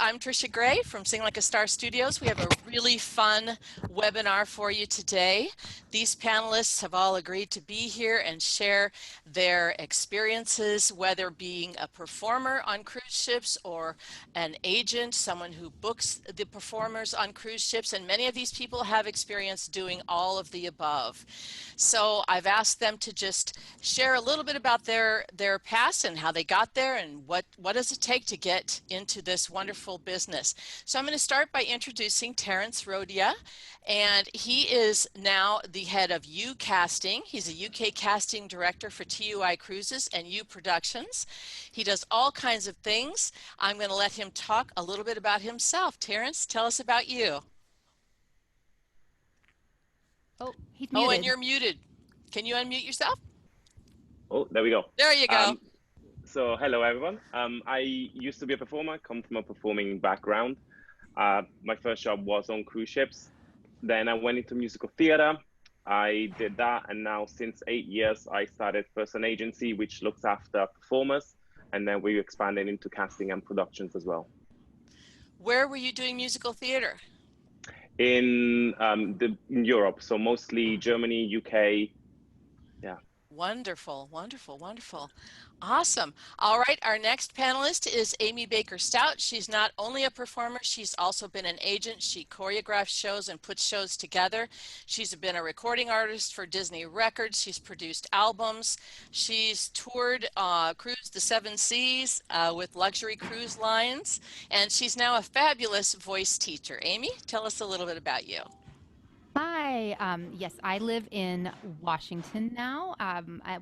I'm Trisha Gray from Sing Like a Star Studios. We have a really fun webinar for you today. These panelists have all agreed to be here and share their experiences, whether being a performer on cruise ships or an agent, someone who books the performers on cruise ships, and many of these people have experience doing all of the above. So I've asked them to just share a little bit about their past and how they got there and what does it take to get into this wonderful business. So I'm going to start by introducing Terence Rodia, and he is now the head of U Casting. He's a UK casting director for TUI Cruises and U Productions. He does all kinds of things. I'm going to let him talk a little bit about himself. Terence, tell us about you. Oh, he's muted. Oh, and you're muted. Can you unmute yourself? Oh, there we go. There you go. So hello, everyone. I used to be a performer, come from a performing background. My first job was on cruise ships. Then I went into musical theater. I did that. And now since 8 years, I started first an agency, which looks after performers. And then we expanded into casting and productions as well. Where were you doing musical theater? In Europe, so mostly Germany, UK. Yeah. Wonderful, wonderful, wonderful. Awesome. All right, our next panelist is Amy Baker Stout. She's not only a performer, she's also been an agent. She choreographs shows and puts shows together. She's been a recording artist for Disney Records. She's produced albums. She's toured, cruised the 7 seas with luxury cruise lines, and she's now a fabulous voice teacher. Amy, tell us a little bit about you. Hi. Yes, I live in Washington now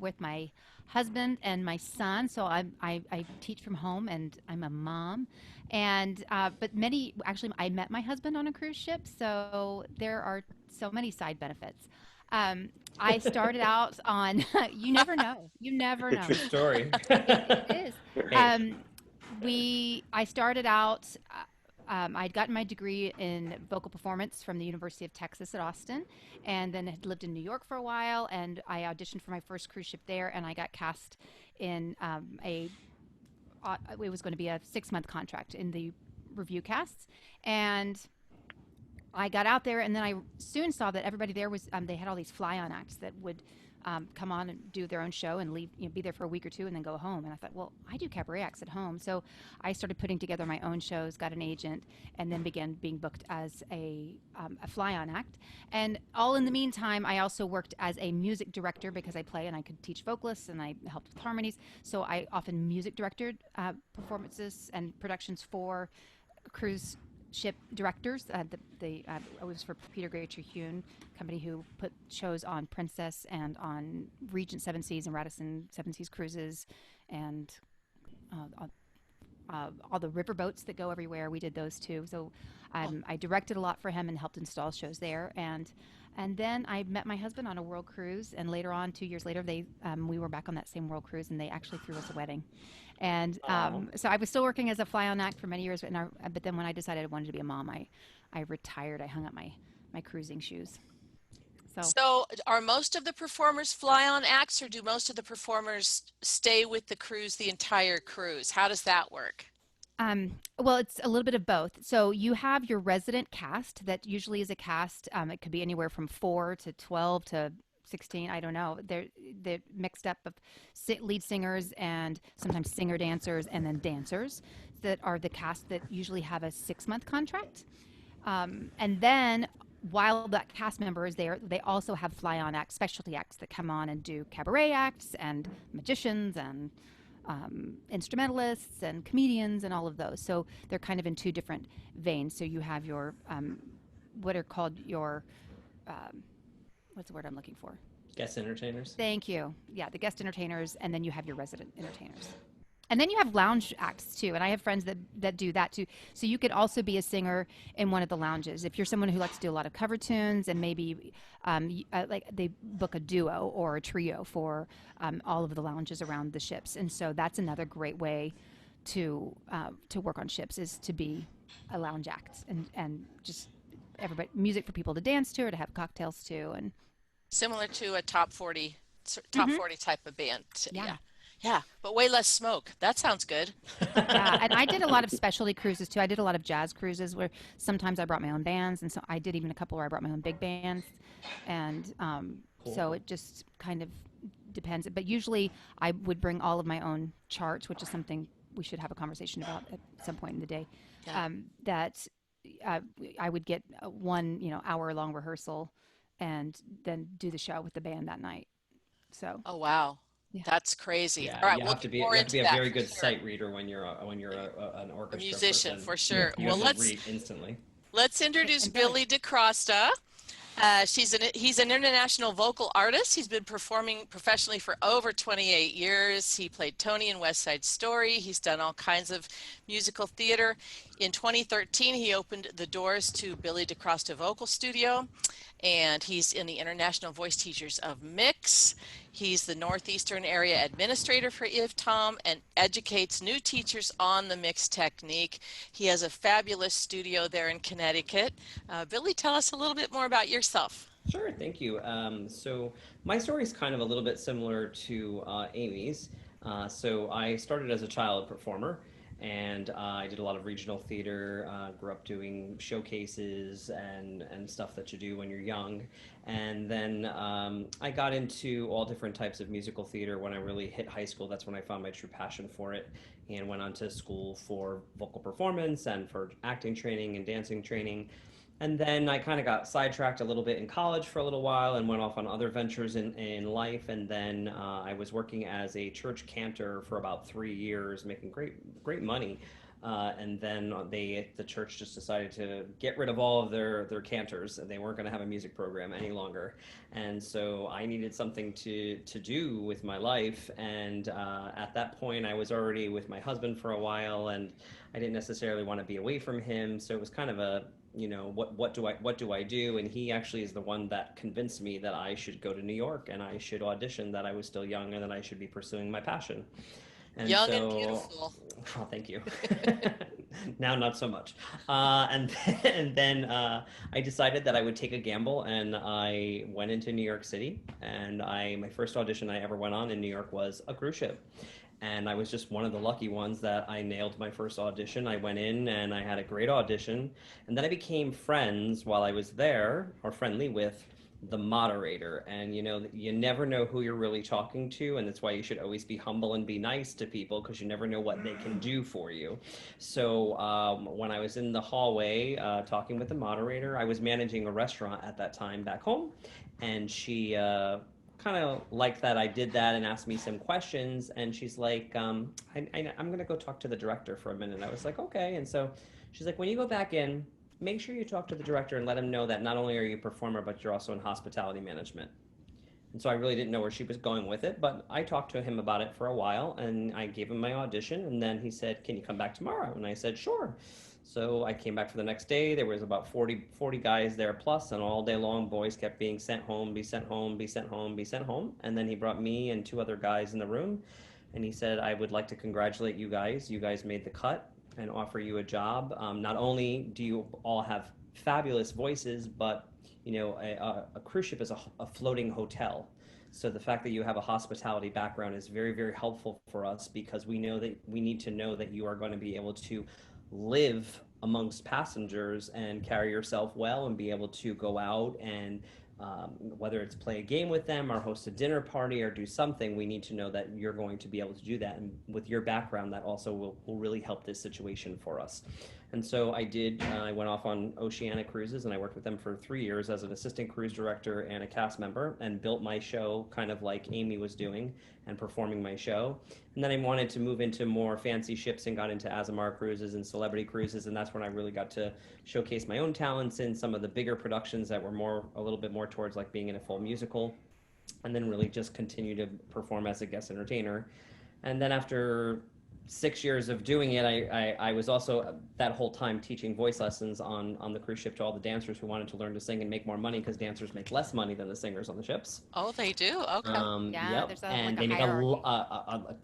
with my husband and my son. So I teach from home, and I'm a mom. And but actually, I met my husband on a cruise ship. So there are so many side benefits. I started out on. You never know. You never know. True story. It is. I started out. I'd gotten my degree in vocal performance from the University of Texas at Austin, and then had lived in New York for a while, and I auditioned for my first cruise ship there, and I got cast in it was going to be a 6-month contract in the review casts, and I got out there, and then I soon saw that everybody there was, they had all these fly-on acts that would come on and do their own show and leave, be there for a week or two and then go home. And I thought, well, I do cabaret acts at home. So I started putting together my own shows, got an agent, and then began being booked as a fly-on act. And all in the meantime, I also worked as a music director because I play and I could teach vocalists and I helped with harmonies. So I often music directed performances and productions for cruise ship directors. I was for Peter Gray Terhune company who put shows on Princess and on Regent 7 Seas and Radisson 7 Seas cruises, and all the river boats that go everywhere. We did those too. So I directed a lot for him and helped install shows there. And then I met my husband on a world cruise, and later on, 2 years later, we were back on that same world cruise, and they actually threw us a wedding. And so I was still working as a fly-on act for many years, but then when I decided I wanted to be a mom, I retired. I hung up my cruising shoes. So are most of the performers fly-on acts, or do most of the performers stay with the cruise the entire cruise? How does that work? Well, it's a little bit of both. So you have your resident cast that usually is a cast. It could be anywhere from 4 to 12 to 16. I don't know. They're mixed up of lead singers and sometimes singer dancers and then dancers that are the cast that usually have a 6-month contract. And then while that cast member is there, they also have fly-on acts, specialty acts that come on and do cabaret acts and magicians and instrumentalists and comedians and all of those. So they're kind of in two different veins. So you have your what are called your what's the word I'm looking for? Guest entertainers. Thank you. Yeah, the guest entertainers, and then you have your resident entertainers. And then you have lounge acts too, and I have friends that do that too. So you could also be a singer in one of the lounges if you're someone who likes to do a lot of cover tunes, and maybe like they book a duo or a trio for all of the lounges around the ships. And so that's another great way to work on ships, is to be a lounge act and just everybody music for people to dance to or to have cocktails to, and Similar to a top 40 type of band. Yeah. Yeah, but way less smoke. That sounds good. yeah. And I did a lot of specialty cruises too. I did a lot of jazz cruises where sometimes I brought my own bands, and so I did even a couple where I brought my own big bands, and Cool. so it just kind of depends. But usually I would bring all of my own charts, which is something we should have a conversation about at some point in the day. Yeah. That I would get one hour long rehearsal, and then do the show with the band that night. So Oh, wow. Yeah. That's crazy. Yeah, All right, you we'll have to get be more you have to into be a that very for good sure. sight reader when you're an A orchestra musician, person. for sure. You Well, have to let's read instantly. introduce And Billy. Billy DeCrosta. He's an international vocal artist. He's been performing professionally for over 28 years. He played Tony in West Side Story. He's done all kinds of musical theater. In 2013, he opened the doors to Billy DeCrosta Vocal Studio, and he's in the International Voice Teachers of Mix. He's the Northeastern Area Administrator for IVTOM and educates new teachers on the mix technique. He has a fabulous studio there in Connecticut. Billy, tell us a little bit more about yourself. Sure, thank you. So my story is kind of a little bit similar to Amy's. So I started as a child performer, and I did a lot of regional theater. Grew up doing showcases and stuff that you do when you're young. And then I got into all different types of musical theater when I really hit high school. That's when I found my true passion for it, and went on to school for vocal performance and for acting training and dancing training. And then I kind of got sidetracked a little bit in college for a little while and went off on other ventures in life. And then I was working as a church cantor for about 3 years, making great money. And then the church just decided to get rid of all of their cantors, and they weren't going to have a music program any longer. And so I needed something to do with my life. And at that point, I was already with my husband for a while, and I didn't necessarily want to be away from him. So it was kind of a what do I do? And he actually is the one that convinced me that I should go to New York and I should audition, that I was still young and that I should be pursuing my passion. And Young and beautiful. Oh, thank you. Now, not so much. And then I decided that I would take a gamble, and I went into New York City. And my first audition I ever went on in New York was a cruise ship. And I was just one of the lucky ones that I nailed my first audition. I went in and I had a great audition. And then I became friends while I was there, or friendly with the moderator. And you never know who you're really talking to, and that's why you should always be humble and be nice to people, because you never know what they can do for you. So when I was in the hallway talking with the moderator, I was managing a restaurant at that time back home, and she kind of liked that I did that and asked me some questions. And she's like, I'm going to go talk to the director for a minute. And I was like, okay. And so she's like, when you go back in, make sure you talk to the director and let him know that not only are you a performer, but you're also in hospitality management. And so I really didn't know where she was going with it, but I talked to him about it for a while, and I gave him my audition. And then he said, can you come back tomorrow? And I said, sure. So I came back for the next day. There was about 40 guys there plus, and all day long, boys kept being sent home, be sent home, be sent home, be sent home. And then he brought me and two other guys in the room, and he said, I would like to congratulate you guys. You guys made the cut, and offer you a job. Not only do you all have fabulous voices, but a cruise ship is a floating hotel. So the fact that you have a hospitality background is very, very helpful for us, because we know that we need to know that you are going to be able to live amongst passengers and carry yourself well and be able to go out and whether it's play a game with them or host a dinner party or do something, we need to know that you're going to be able to do that. And with your background, that also will really help this situation for us. And so I went off on Oceanic Cruises, and I worked with them for 3 years as an assistant cruise director and a cast member, and built my show kind of like Amy was doing and performing my show. And then I wanted to move into more fancy ships and got into Azamar cruises and celebrity cruises, and that's when I really got to showcase my own talents in some of the bigger productions that were a little bit more towards like being in a full musical, and then really just continue to perform as a guest entertainer. And then after 6 years of doing it, I was also that whole time teaching voice lessons on the cruise ship to all the dancers who wanted to learn to sing and make more money, because dancers make less money than the singers on the ships. Oh, they do? Okay. Yeah, Yep, there's and like a they make hierarchy. a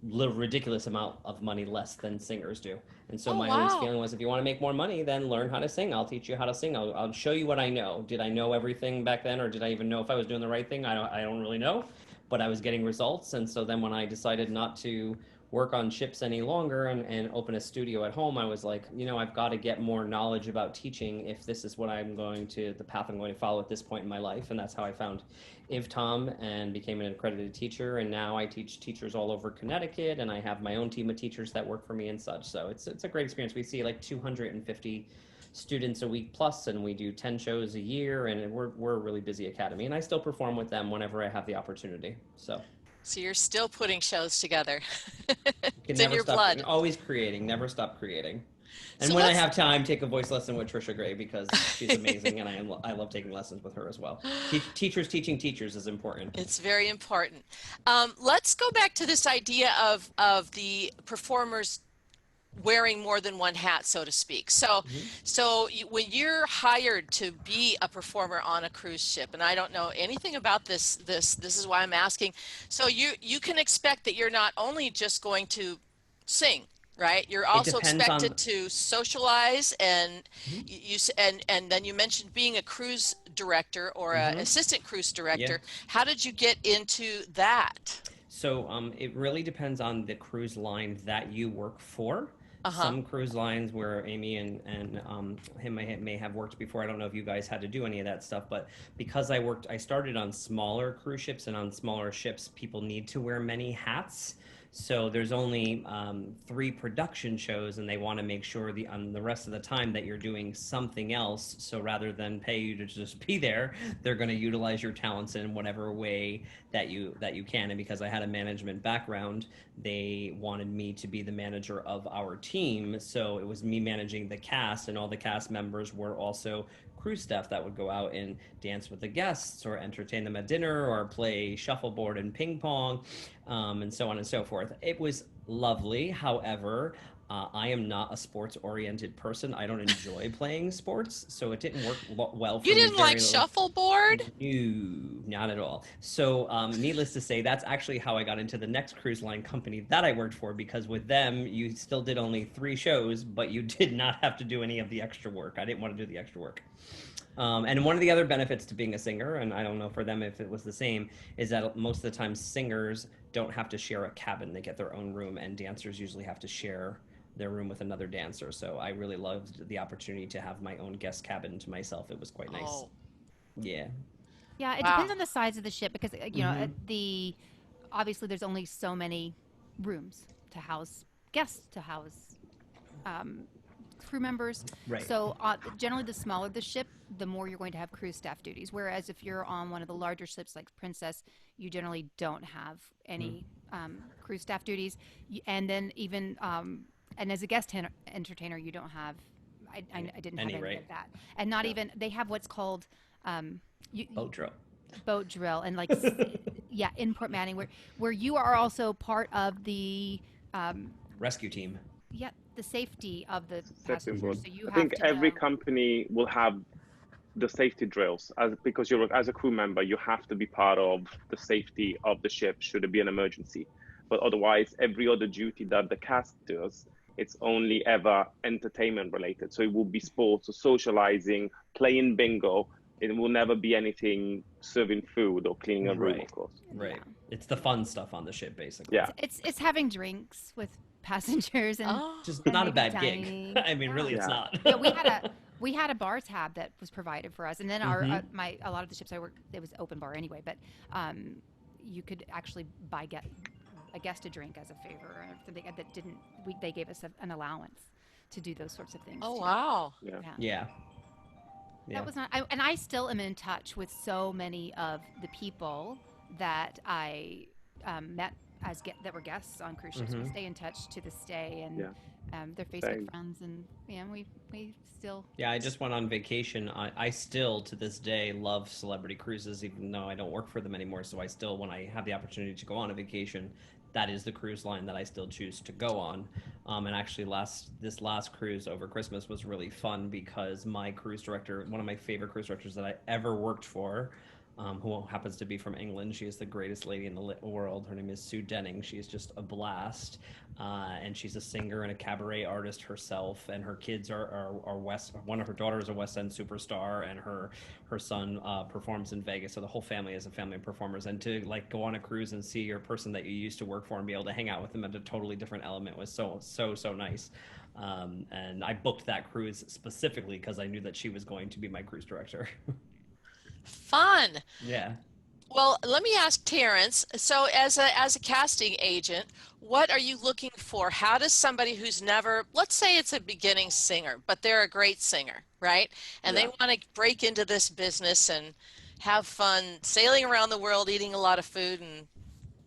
little ridiculous amount of money less than singers do. And so Oh, my always wow. feeling was, if you want to make more money, then learn how to sing. I'll teach you how to sing. I'll show you what I know. Did I know everything back then, or did I even know if I was doing the right thing? I don't really know, but I was getting results. And so then when I decided not to work on ships any longer and open a studio at home, I was like, I've got to get more knowledge about teaching if this is what the path I'm going to follow at this point in my life. And that's how I found IvTom and became an accredited teacher. And now I teach teachers all over Connecticut, and I have my own team of teachers that work for me and such. So it's a great experience. We see like 250 students a week plus, and we do 10 shows a year, and we're a really busy academy, and I still perform with them whenever I have the opportunity. So you're still putting shows together. You can It's in never your stop, blood. always creating, never stop creating. And So when I let's have time, take a voice lesson with Trisha Gray, because she's amazing, and I love taking lessons with her as well. Teachers teaching teachers is important. It's very important. Let's go back to this idea of the performers wearing more than one hat, so to speak. So, when you're hired to be a performer on a cruise ship, and I don't know anything about this is why I'm asking. So you can expect that you're not only just going to sing, right? You're It also depends on. expected to socialize, and Mhm. and then you mentioned being a cruise director or an Mhm. assistant cruise Yeah. director. How did you get into that? So it really depends on the cruise line that you work for. Uh-huh. Some cruise lines where Amy and him may have worked before. I don't know if you guys had to do any of that stuff, but because I started on smaller cruise ships, and on smaller ships, people need to wear many hats. So there's only 3 production shows, and they want to make sure on the rest of the time that you're doing something else. So rather than pay you to just be there, they're going to utilize your talents in whatever way that you can. And because I had a management background, they wanted me to be the manager of our team. So it was me managing the cast, and all the cast members were also cruise staff that would go out and dance with the guests, or entertain them at dinner, or play shuffleboard and ping pong, and so on and so forth. It was lovely. However, I am not a sports-oriented person. I don't enjoy playing sports, so it didn't work well You for me didn't like very. shuffleboard? No, not at all. So, needless to say, that's actually how I got into the next cruise line company that I worked for, because with them, you still did only 3 shows, but you did not have to do any of the extra work. I didn't want to do the extra work. And one of the other benefits to being a singer, and I don't know for them if it was the same, is that most of the time singers don't have to share a cabin. They get their own room, and dancers usually have to share their room with another dancer. So I really loved the opportunity to have my own guest cabin to myself. It was quite nice. Oh, Yeah. Yeah, it wow. depends on the size of the ship, because Mhm. obviously there's only so many rooms to house guests, to house um, crew members. Right. So generally, the smaller the ship, the more you're going to have crew staff duties. Whereas if you're on one of the larger ships like Princess, you generally don't have any crew staff duties. And then even and as a guest entertainer, you don't have. I didn't have any Right. of that, and not Yeah. even they have what's called Boat drill. boat drill, and like yeah, in Port Manning, where you are also part of the Rescue team. yeah, the safety of the Safety passengers. board. So you I have think to every know. company will have the safety drills, because as a crew member, you have to be part of the safety of the ship should there be an emergency. But otherwise, every other duty that the cast does, it's only ever entertainment related. So it will be sports or socializing, playing bingo. It will never be anything serving food or cleaning a room, Right. of course. Right. Yeah. It's the fun stuff on the ship, basically. Yeah. It's having drinks with passengers and Oh, Just and not a maybe bad gig. dining. I mean, Yeah. really, it's Yeah. not. Yeah, we had a bar tab that was provided for us, and then our a lot of the ships I worked, it was open bar anyway, but you could actually get a guest a drink as a favor or something that didn't. They gave us an allowance. to do those sorts of things. Oh, too. wow. Yeah. Yeah. That was not, and I still am in touch with so many of the people that I met that were guests on cruise ships. We stay in touch to this day, and they're Facebook Same. friends, and we still. Yeah, I just went on vacation. I still, to this day, love celebrity cruises, even though I don't work for them anymore. So I still, when I have the opportunity to go on a vacation, that is the cruise line that I still choose to go on. And actually, this last cruise over Christmas was really fun because my cruise director, one of my favorite cruise directors that I ever worked for, who happens to be from England. She is the greatest lady in the world. Her name is Sue Denning. She is just a blast. And she's a singer and a cabaret artist herself. And her kids are one of her daughters is a West End superstar, and her son performs in Vegas. So the whole family is a family of performers. And to like go on a cruise and see your person that you used to work for and be able to hang out with them at a totally different element was so nice. And I booked that cruise specifically because I knew that she was going to be my cruise director. Fun. Yeah. Well, let me ask Terrence. So, as a casting agent, what are you looking for? How does somebody who's never, let's say it's a beginning singer, but they're a great singer, right? And they want to break into this business and have fun sailing around the world, eating a lot of food and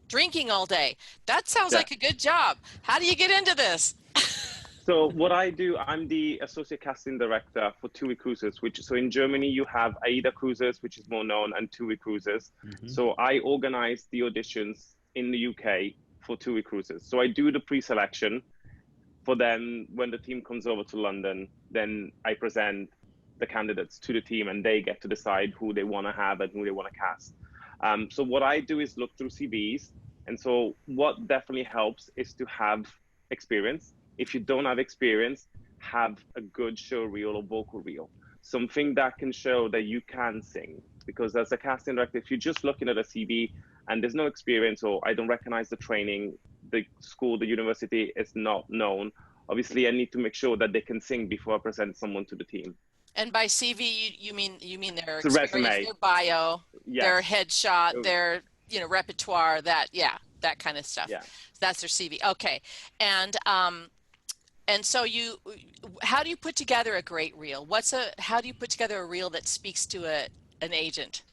drinking all day. That sounds like a good job. How do you get into this? So what I do, I'm the associate casting director for TUI Cruises, so in Germany you have AIDA Cruises, which is more known, and TUI Cruises. So I organize the auditions in the UK for TUI Cruises. So I do the pre-selection for them. When the team comes over to London, then I present the candidates to the team and they get to decide who they want to have and who they want to cast. So what I do is look through CVs. And so what definitely helps is to have experience. If you don't have experience, have a good show reel or vocal reel, something that can show that you can sing. Because as a casting director, if you're just looking at a CV and there's no experience, or I don't recognize the training, the school, the university is not known, obviously I need to make sure that they can sing before I present someone to the team. And by CV, you mean their It's a experience, resume. their bio, their headshot, their repertoire, that kind of stuff. Yeah. That's their CV. Okay. And so how do you put together a great reel? How do you put together a reel that speaks to an agent?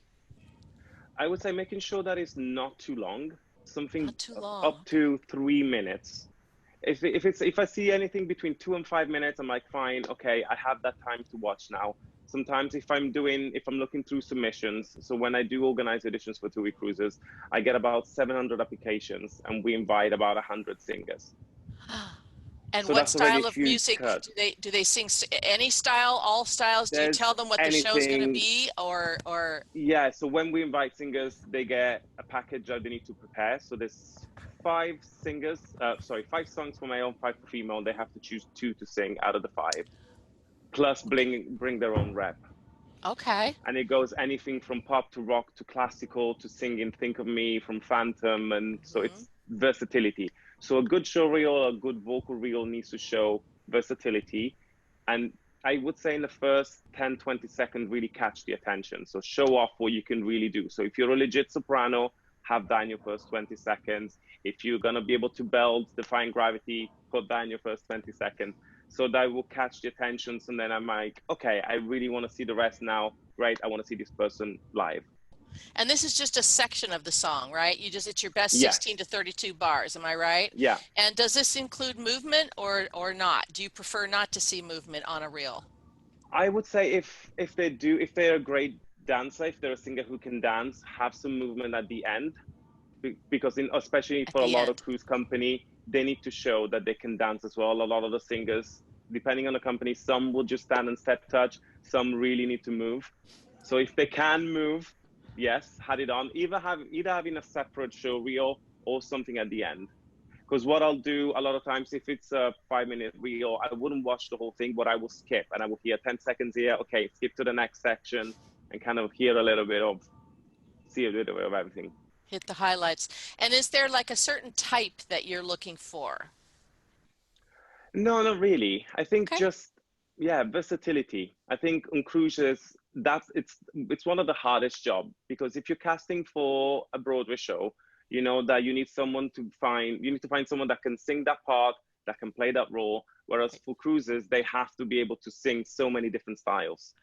I would say making sure that it's not too long, something Not too long. up to 3 minutes. If I see anything between 2 and 5 minutes, I'm like, fine, okay, I have that time to watch now. Sometimes if I'm looking through submissions, so when I do organize auditions for TUI Cruises, I get about 700 applications and we invite about 100 singers. And so what style of music cut. do they sing? Any style, all styles? Do you tell them what the show's going to be, or? Yeah. So when we invite singers, they get a package that they need to prepare. So there's 5 songs for male, 5 for female. They have to choose 2 to sing out of the 5, plus bring their own rep. Okay. And it goes anything from pop to rock to classical to singing Think of Me from Phantom, and so it's versatility. So a good show reel, a good vocal reel needs to show versatility. And I would say in the first 10, 20 seconds, really catch the attention. So show off what you can really do. So if you're a legit soprano, have that in your first 20 seconds. If you're going to be able to belt, defying gravity, put that in your first 20 seconds. So that will catch the attention. And then I'm like, okay, I really want to see the rest now. Great, I want to see this person live. And this is just a section of the song, right? It's your best Yes. 16 to 32 bars. Am I right? Yeah. And does this include movement or not? Do you prefer not to see movement on a reel? I would say if they're a great dancer, if they're a singer who can dance, have some movement at the end, because especially for a lot of cruise company, they need to show that they can dance as well. A lot of the singers, depending on the company, some will just stand and step touch, some really need to move. So if they can move, yes, had it on. Either having a separate show reel or something at the end. Because what I'll do a lot of times, if it's a 5-minute reel, I wouldn't watch the whole thing, but I will skip and I will hear 10 seconds here. Okay, skip to the next section and kind of see a little bit of everything. Hit the highlights. And is there like a certain type that you're looking for? No, not really. I think versatility. I think on cruises, it's one of the hardest jobs, because if you're casting for a Broadway show, you know that you need to find someone that can sing that part, that can play that role, Whereas for cruises, they have to be able to sing so many different styles.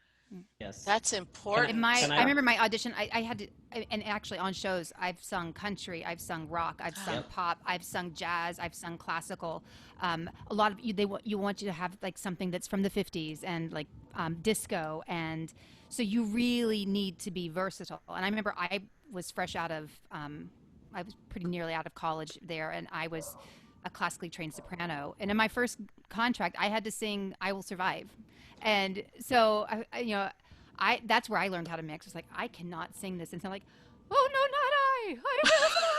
Yes. That's important. I remember my audition, I had to, and actually on shows, I've sung country, I've sung rock, I've sung pop, I've sung jazz, I've sung classical. A lot of you want you to have like something that's from the 50s and like disco. And so you really need to be versatile. And I remember I was fresh out of, I was pretty nearly out of college there, and I was a classically trained soprano. And in my first contract, I had to sing "I Will Survive," and so that's where I learned how to mix. It's like I cannot sing this and sound like, "Oh no, not I! I will survive."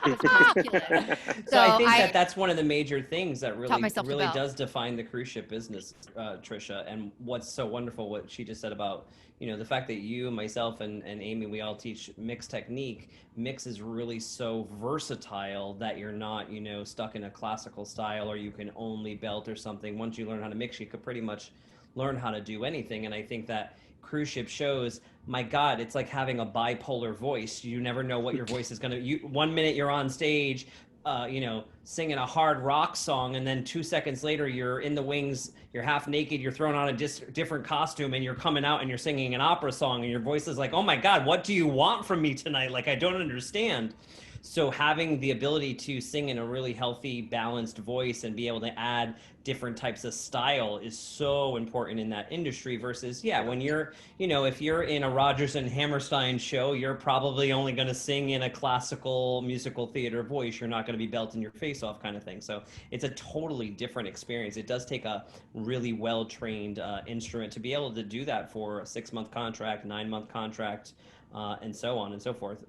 It's ridiculous. So I think that's one of the major things that really about. does define the cruise ship business, Trisha. And what's so wonderful, what she just said about, the fact that you, myself, and Amy, we all teach mix technique. Mix is really so versatile that you're not, stuck in a classical style, or you can only belt or something. Once you learn how to mix, you could pretty much learn how to do anything. And I think that cruise ship shows, my God, it's like having a bipolar voice. You never know what your voice is going to, 1 minute you're on stage, singing a hard rock song, and then 2 seconds later you're in the wings, you're half naked, you're thrown on a different costume, and you're coming out and you're singing an opera song, and your voice is like, oh my God, what do you want from me tonight? Like, I don't understand. So having the ability to sing in a really healthy, balanced voice and be able to add different types of style is so important in that industry versus, when you're, if you're in a Rodgers and Hammerstein show, you're probably only going to sing in a classical musical theater voice. You're not going to be belting your face off kind of thing. So it's a totally different experience. It does take a really well-trained instrument to be able to do that for a 6-month contract, 9-month contract, and so on and so forth.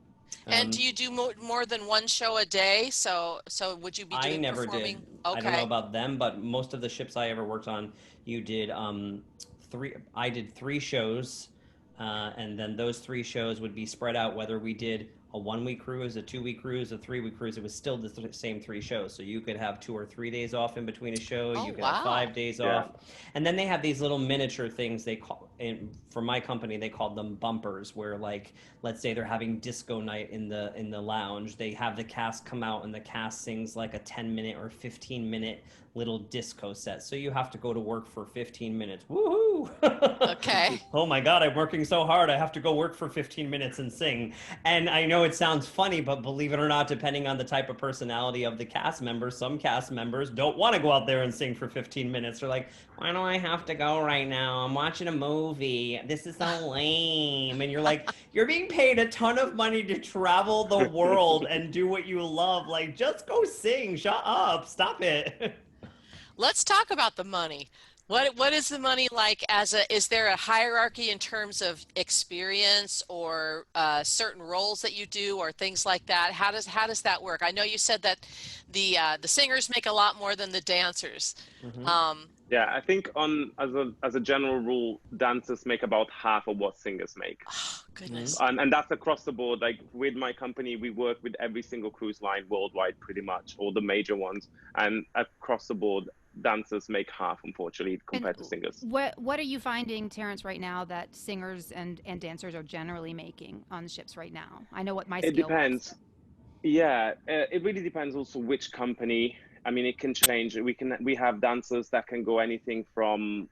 And do you do more than one show a day? So would you be doing I never performing? did. Okay. I don't know about them, but most of the ships I ever worked on, you did three. I did 3 shows, and then those 3 shows would be spread out. Whether we did a 1-week cruise, a 2-week cruise, a 3-week cruise, it was still the same 3 shows. So you could have 2 or 3 days off in between a show. Oh, You could wow. have 5 days off, and then they have these little miniature things they call. For my company, they called them bumpers, where, like, let's say they're having disco night in the lounge. They have the cast come out, and the cast sings like a 10-minute or 15-minute little disco set. So you have to go to work for 15 minutes. Woohoo! Okay. Oh my God, I'm working so hard. I have to go work for 15 minutes and sing. And I know it sounds funny, but believe it or not, depending on the type of personality of the cast members, some cast members don't want to go out there and sing for 15 minutes. They're like, why do I have to go right now? I'm watching a movie. This is so lame. And you're like, you're being paid a ton of money to travel the world and do what you love. Like, just go sing. Shut up. Stop it. Let's talk about the money. What is the money like is there a hierarchy in terms of experience or certain roles that you do or things like that? How does that work? I know you said that the singers make a lot more than the dancers. Mm-hmm. Yeah, I think as a general rule, dancers make about half of what singers make. Oh, goodness. And that's across the board. Like with my company, we work with every single cruise line worldwide, pretty much, all the major ones. And across the board, dancers make half, unfortunately, compared to singers. What are you finding, Terrence, right now that singers and dancers are generally making on the ships right now? I know what my scale It depends. was. Yeah, it really depends also which company. I mean, it can change. We have dancers that can go anything from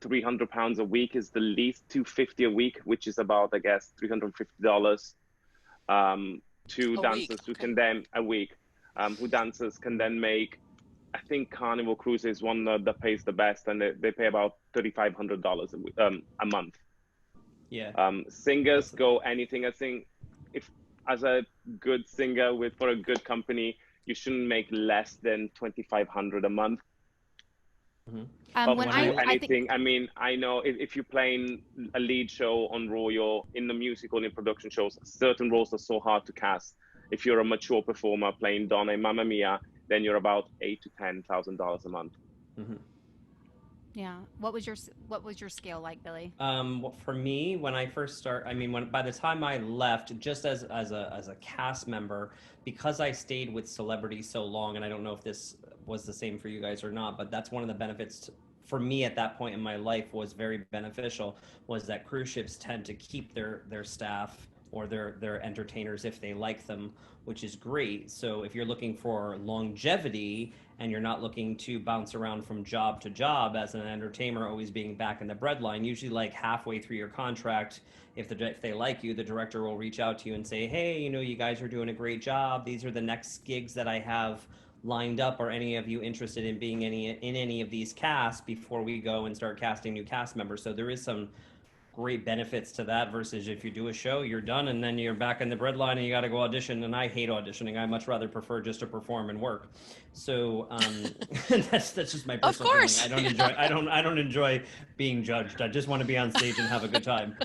£300 a week is the least, $250 a week, which is about, I guess, $350. To dancers who can then a week, who dancers can then make. I think Carnival Cruise is one that pays the best, and they pay about $3,500 a month. Yeah. Singers go anything. I think if as a good singer for a good company, you shouldn't make less than $2,500 a month. When I mean, I know if you're playing a lead show on Royal, in the musical and in production shows, certain roles are so hard to cast. If you're a mature performer playing Donna in Mamma Mia, then you're about $8,000 to $10,000 a month. Mm-hmm. Yeah. What was your scale like, Billy? For me, when I first by the time I left, just as a cast member, because I stayed with celebrities so long, and I don't know if this was the same for you guys or not, but that's one of the benefits for me at that point in my life was very beneficial, was that cruise ships tend to keep their staff or they're entertainers if they like them, which is great. So if you're looking for longevity and you're not looking to bounce around from job to job as an entertainer, always being back in the breadline, usually like halfway through your contract, if they like you, the director will reach out to you and say, hey, you know, you guys are doing a great job. These are the next gigs that I have lined up. Are any of you interested in being in any of these casts before we go and start casting new cast members? So there is some great benefits to that versus if you do a show, you're done, and then you're back in the breadline and you got to go audition. And I hate auditioning. I much rather prefer just to perform and work. So that's just my Of personal course. feeling. I don't enjoy being judged. I just want to be on stage and have a good time,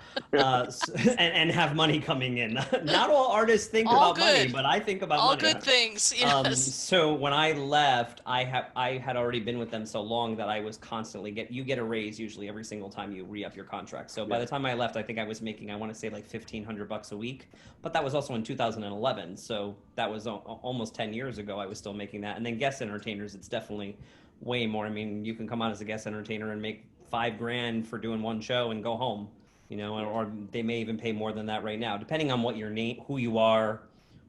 and have money coming in. Not all artists think All about money, good. but I think about All money. good things. Yes. So when I left, I had already been with them so long that I was constantly you get a raise usually every single time you re-up your contract. So by the time I left, I think I was making, I want to say like $1,500 a week, but that was also in 2011. So that was almost 10 years ago. I was still making that. And then guest entertainers, it's definitely way more. I mean, you can come out as a guest entertainer and make $5,000 for doing one show and go home, you know, or they may even pay more than that right now, depending on what your name, who you are,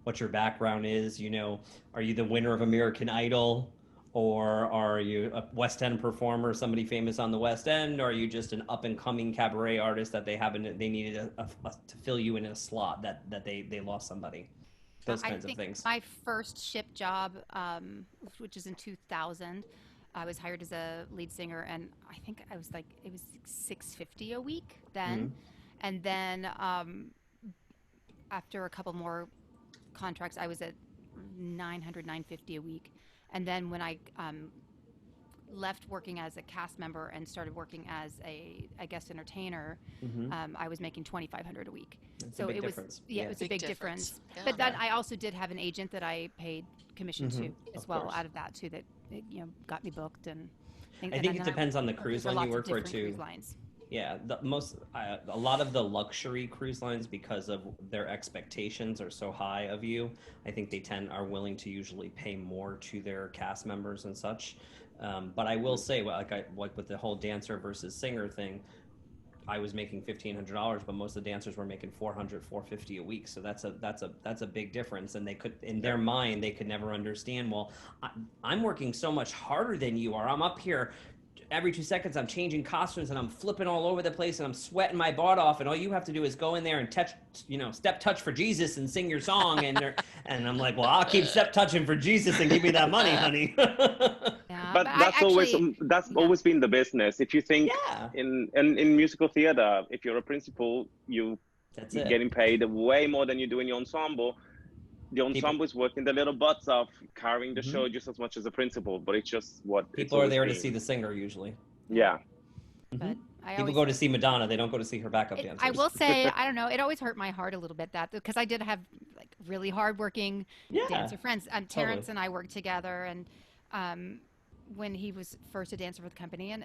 what your background is. You know, are you the winner of American Idol, or are you a West End performer, somebody famous on the West End, or are you just an up and coming cabaret artist that they needed to fill you in a slot that they lost somebody. Those kinds of things. My first ship job, which is in 2000, I was hired as a lead singer, and I think it was $650 a week then. And then after a couple more contracts, I was at $950 a week. And then when I left working as a cast member and started working as a guest entertainer, I was making $2,500 a week. That's so a big it was difference. it was a big difference. Yeah. But then I also did have an agent that I paid commission to as Of well course. out of that too, that got me booked. And I think it depends on the cruise line you work for too. Cruise lines. Yeah, a lot of the luxury cruise lines, because of their expectations are so high of you, I think they are willing to usually pay more to their cast members and such. But I will say, like with the whole dancer versus singer thing, I was making $1,500, but most of the dancers were making $400, $450 a week. So that's a big difference. And they could, in their mind, they could never understand. Well, I'm working so much harder than you are. I'm up here every 2 seconds. I'm changing costumes and I'm flipping all over the place and I'm sweating my butt off. And all you have to do is go in there and step touch for Jesus and sing your song. And I'm like, well, I'll keep step touching for Jesus and give me that money, honey. Yeah, But that's always been the business. If you think in musical theater, if you're a principal, you're getting paid way more than you do in your ensemble. The ensemble is working their little butts off, carrying the show just as much as the principal, but it's just what people are there to see the singer usually. Yeah. But people go to see Madonna, they don't go to see her backup dancers. I will say, I don't know, it always hurt my heart a little bit because I did have like really hardworking dancer friends. Terrence and I worked together, and when he was first a dancer for the company, and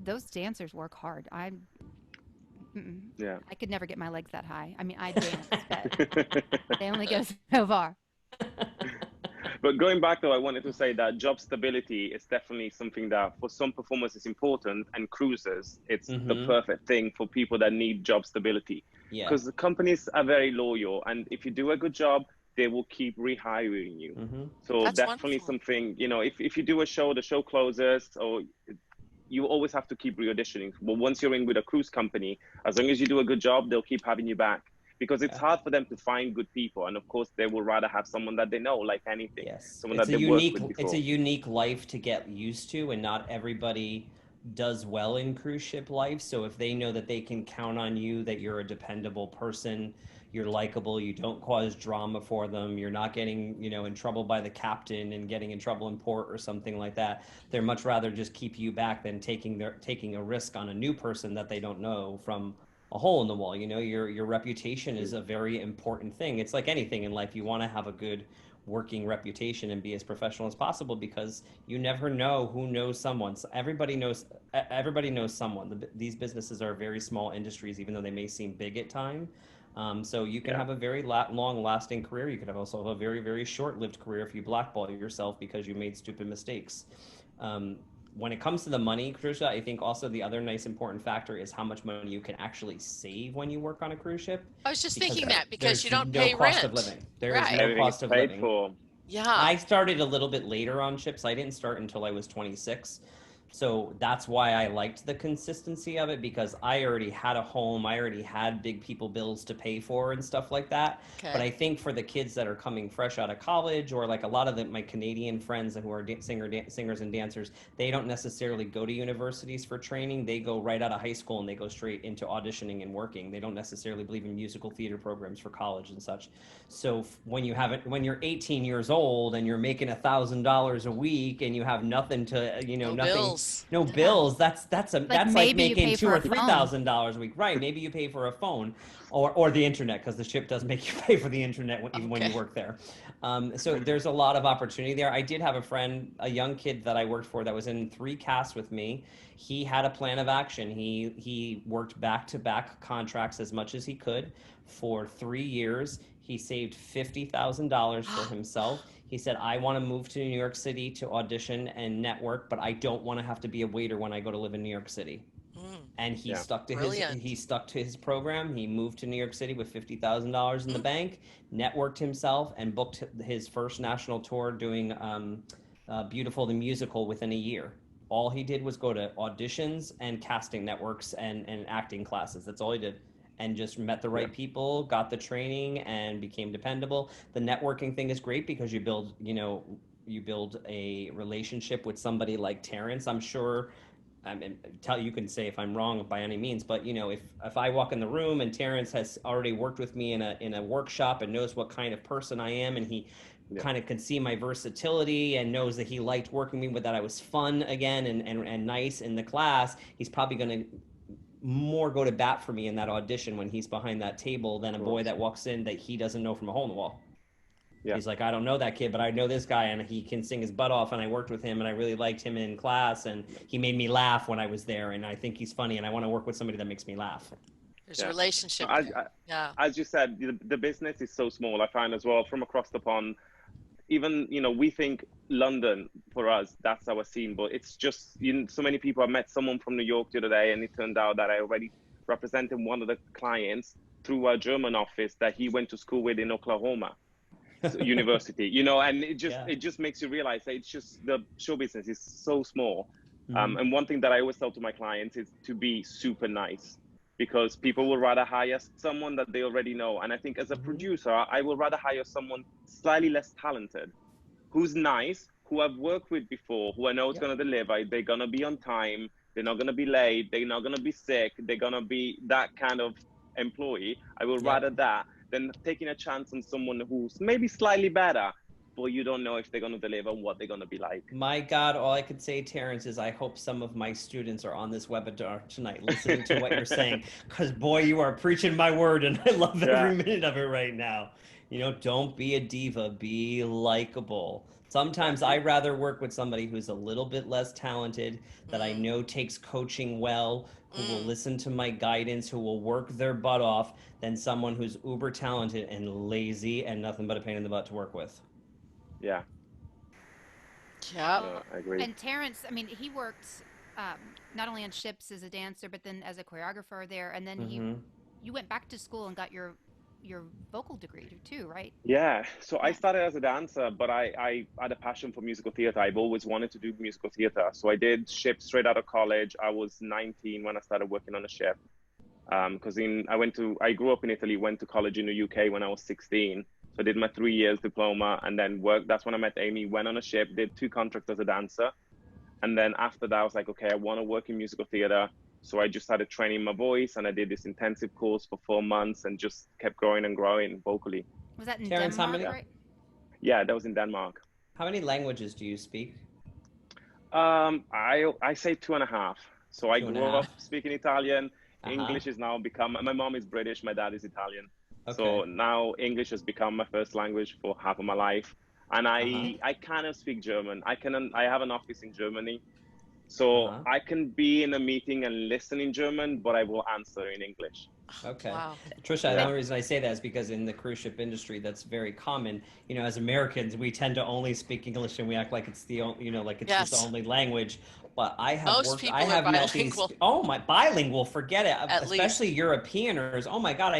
those dancers work hard. I could never get my legs that high. I mean, I dance, but they only go so far. But going back though, I wanted to say that job stability is definitely something that for some performers is important, and cruisers, it's the perfect thing for people that need job stability. Because the companies are very loyal, and if you do a good job, they will keep rehiring you. So That's definitely wonderful. something, if you do a show, the show closes, or you always have to keep re-auditioning. But once you're in with a cruise company, as long as you do a good job, they'll keep having you back. Because it's hard for them to find good people, and of course they would rather have someone that they know, like anything. Yes, someone that they worked with before. It's a unique life to get used to, and not everybody does well in cruise ship life. So if they know that they can count on you, that you're a dependable person, you're likable, you don't cause drama for them, you're not getting in trouble by the captain and getting in trouble in port or something like that, they're much rather just keep you back than taking a risk on a new person that they don't know from a hole in the wall. Your reputation is a very important thing. It's like anything in life. You want to have a good working reputation and be as professional as possible, because you never know who knows someone. So everybody knows someone. These businesses are very small industries, even though they may seem big at time. So you can have a very long lasting career. You could also have a very, very short lived career if you blackball yourself because you made stupid mistakes. when it comes to the money, Krusha, I think also the other nice important factor is how much money you can actually save when you work on a cruise ship. I was just Because thinking that because you there's don't no pay cost of rent. living. There is Right. no Everything is cost of paid living. for. Yeah. I started a little bit later on ships. I didn't start until I was 26. So that's why I liked the consistency of it, because I already had a home. I already had big people bills to pay for and stuff like that. But Okay. I think for the kids that are coming fresh out of college, or like a lot of my Canadian friends who are singers and dancers, they don't necessarily go to universities for training. They go right out of high school and they go straight into auditioning and working. They don't necessarily believe in musical theater programs for college and such. So when you're 18 years old and you're making $1,000 a week and you have nothing to, No nothing, bills. no Yeah. bills. That's like maybe you making pay two for or a three phone. $3,000 a week, right? Maybe you pay for a phone, or the internet, because the ship does make you pay for the internet even when you Okay. work there. So there's a lot of opportunity there. I did have a friend, a young kid that I worked for, that was in 3 casts with me. He had a plan of action. He worked back-to-back contracts as much as he could for 3 years. He saved $50,000 for himself. He said, I want to move to New York City to audition and network, but I don't want to have to be a waiter when I go to live in New York City. Mm, And he Yeah. stuck to brilliant. his program. He moved to New York City with $50,000 in the bank, networked himself, and booked his first national tour doing Beautiful the Musical within a year. All he did was go to auditions and casting networks and acting classes. That's all he did. And just met the right people, got the training, and became dependable. The networking thing is great because you build a relationship with somebody like Terrence. I'm sure, I mean, you can say if I'm wrong by any means, but if I walk in the room and Terrence has already worked with me in a workshop and knows what kind of person I am, and he kind of can see my versatility and knows that he liked working with me, but that I was fun again and nice in the class, he's probably going to more go to bat for me in that audition when he's behind that table than a boy that walks in that he doesn't know from a hole in the wall. Yeah. He's like, I don't know that kid, but I know this guy, and he can sing his butt off, and I worked with him, and I really liked him in class, and he made me laugh when I was there, and I think he's funny, and I want to work with somebody that makes me laugh. There's a relationship there. Yeah. As you said, the business is so small. I find as well from across the pond, even, we think London, for us, that's our scene, but it's just, so many people. I met someone from New York the other day, and it turned out that I already represented one of the clients through our German office that he went to school with in Oklahoma university, and it just makes you realize that it's just, the show business is so small. And one thing that I always tell to my clients is to be super nice, because people will rather hire someone that they already know. And I think as a producer, I will rather hire someone slightly less talented, who's nice, who I've worked with before, who I know is going to deliver. They're going to be on time. They're not going to be late. They're not going to be sick. They're going to be that kind of employee. I will rather that than taking a chance on someone who's maybe slightly better, but you don't know if they're going to deliver, what they're going to be like. My God, all I could say, Terrence, is I hope some of my students are on this webinar tonight listening to what you're saying, because boy, you are preaching my word, and I love every minute of it right now. Don't be a diva, be likable. Sometimes I'd rather work with somebody who's a little bit less talented, that I know takes coaching well, who will listen to my guidance, who will work their butt off, than someone who's uber talented and lazy and nothing but a pain in the butt to work with. Yeah. Yeah. I agree. And Terrence, I mean, he worked not only on ships as a dancer, but then as a choreographer there, and then you went back to school and got your vocal degree too, right? Yeah. So I started as a dancer, but I had a passion for musical theater. I've always wanted to do musical theater. So I did ship straight out of college. I was 19 when I started working on a ship. Because I grew up in Italy, went to college in the UK when I was 16. So I did my 3 years diploma and then worked. That's when I met Amy, went on a ship, did 2 contracts as a dancer. And then after that, I was like, okay, I want to work in musical theater. So I just started training my voice, and I did this intensive course for 4 months and just kept growing and growing vocally. Was that in Terrence, Denmark, right? Yeah, that was in Denmark. How many languages do you speak? I say 2.5. So I grew up speaking Italian. English is now become, my mom is British, my dad is Italian. Okay. So now English has become my first language for half of my life. And I kind of speak German. I have an office in Germany. So I can be in a meeting and listen in German, but I will answer in English. Okay. Wow. Trisha, the only reason I say that is because in the cruise ship industry, that's very common. As Americans, we tend to only speak English, and we act like it's the only, like it's just the only language. but I Most people are have met these, bilingual, oh my, bilingual, forget it, at especially least. Europeaners. Oh my God,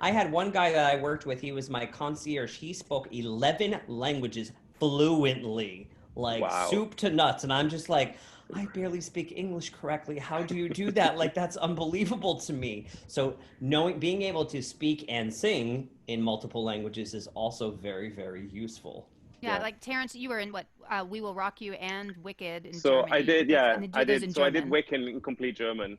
I had one guy that I worked with, he was my concierge. He spoke 11 languages fluently, like Wow. soup to nuts. And I'm just like, I barely speak English correctly. How do you do that? Like, that's unbelievable to me. So being able to speak and sing in multiple languages is also very, very useful. Yeah, Yeah. like Terrence, you were in what We Will Rock You and Wicked in So I Germany. did, yeah, And they do I those did. in So I did German. Wicked in complete German.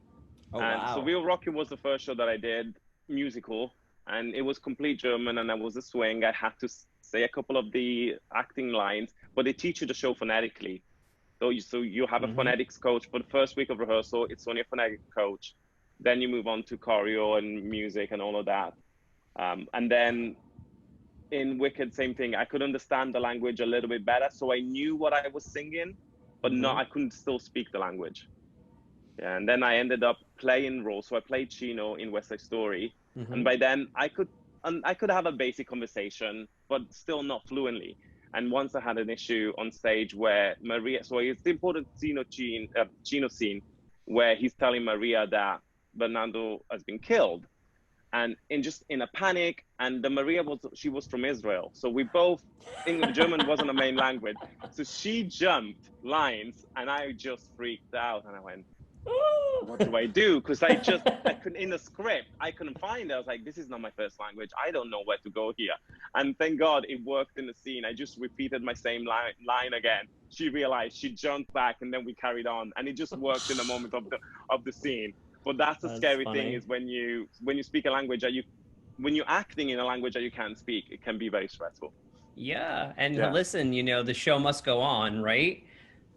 Oh, And so wow. Real Rocky was the first show that I did, musical, and it was complete German, and I was a swing. I had to say a couple of the acting lines, but they teach you the show phonetically. So you have a Hmm. phonetics coach for the first week of rehearsal. It's only a phonetic coach. Then you move on to choreo and music and all of that. And then in Wicked, same thing. I could understand the language a little bit better, so I knew what I was singing, but Hmm. I couldn't still speak the language. Yeah, and then I ended up playing roles. So I played Chino in West Side Story, and Hmm. by then I could have a basic conversation, but still not fluently. And once I had an issue on stage where Maria, so it's the important Chino scene where he's telling Maria that Bernardo has been killed, and in a panic. And the Maria was from Israel, so we both English German wasn't a main language, so she jumped lines, and I just freaked out, and I went, what do I do? Because I couldn't, in the script, I couldn't find it. I was like, this is not my first language. I don't know where to go here. And thank God it worked in the scene. I just repeated my same line again. She realized, she jumped back, and then we carried on. And it just worked in the moment of the scene. But that's the That's scary thing, funny. is when you speak a language that when you're acting in a language that you can't speak, it can be very stressful. Yeah. And Yeah. listen, the show must go on, right?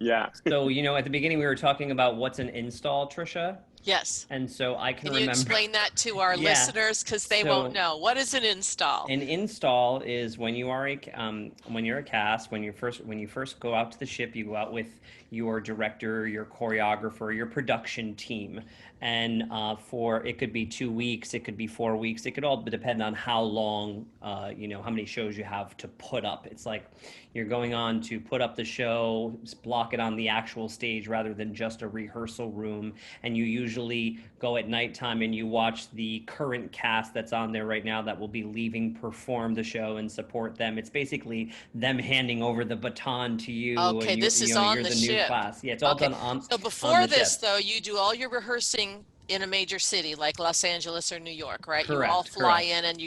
Yeah. So, at the beginning we were talking about what's an install, Trisha. Yes. And so I can Can you remember, explain that to our yeah. listeners? Because they won't So know. What is an install? an install is when when you're a cast, when you first go out to the ship, you go out with your director, your choreographer, your production team, and for it could be 2 weeks, it could be 4 weeks, it could all depend on how long, how many shows you have to put up. It's like you're going on to put up the show, block it on the actual stage rather than just a rehearsal room, and you usually go at nighttime and you watch the current cast that's on there right now that will be leaving perform the show and support them. It's basically them handing over the baton to you, Okay, and this is you're on the the new ship. class. Yeah, it's all Okay, done so on before the this, ship. though, you do all your rehearsing in a major city like Los Angeles or New York, right? You all Correct, fly correct. in and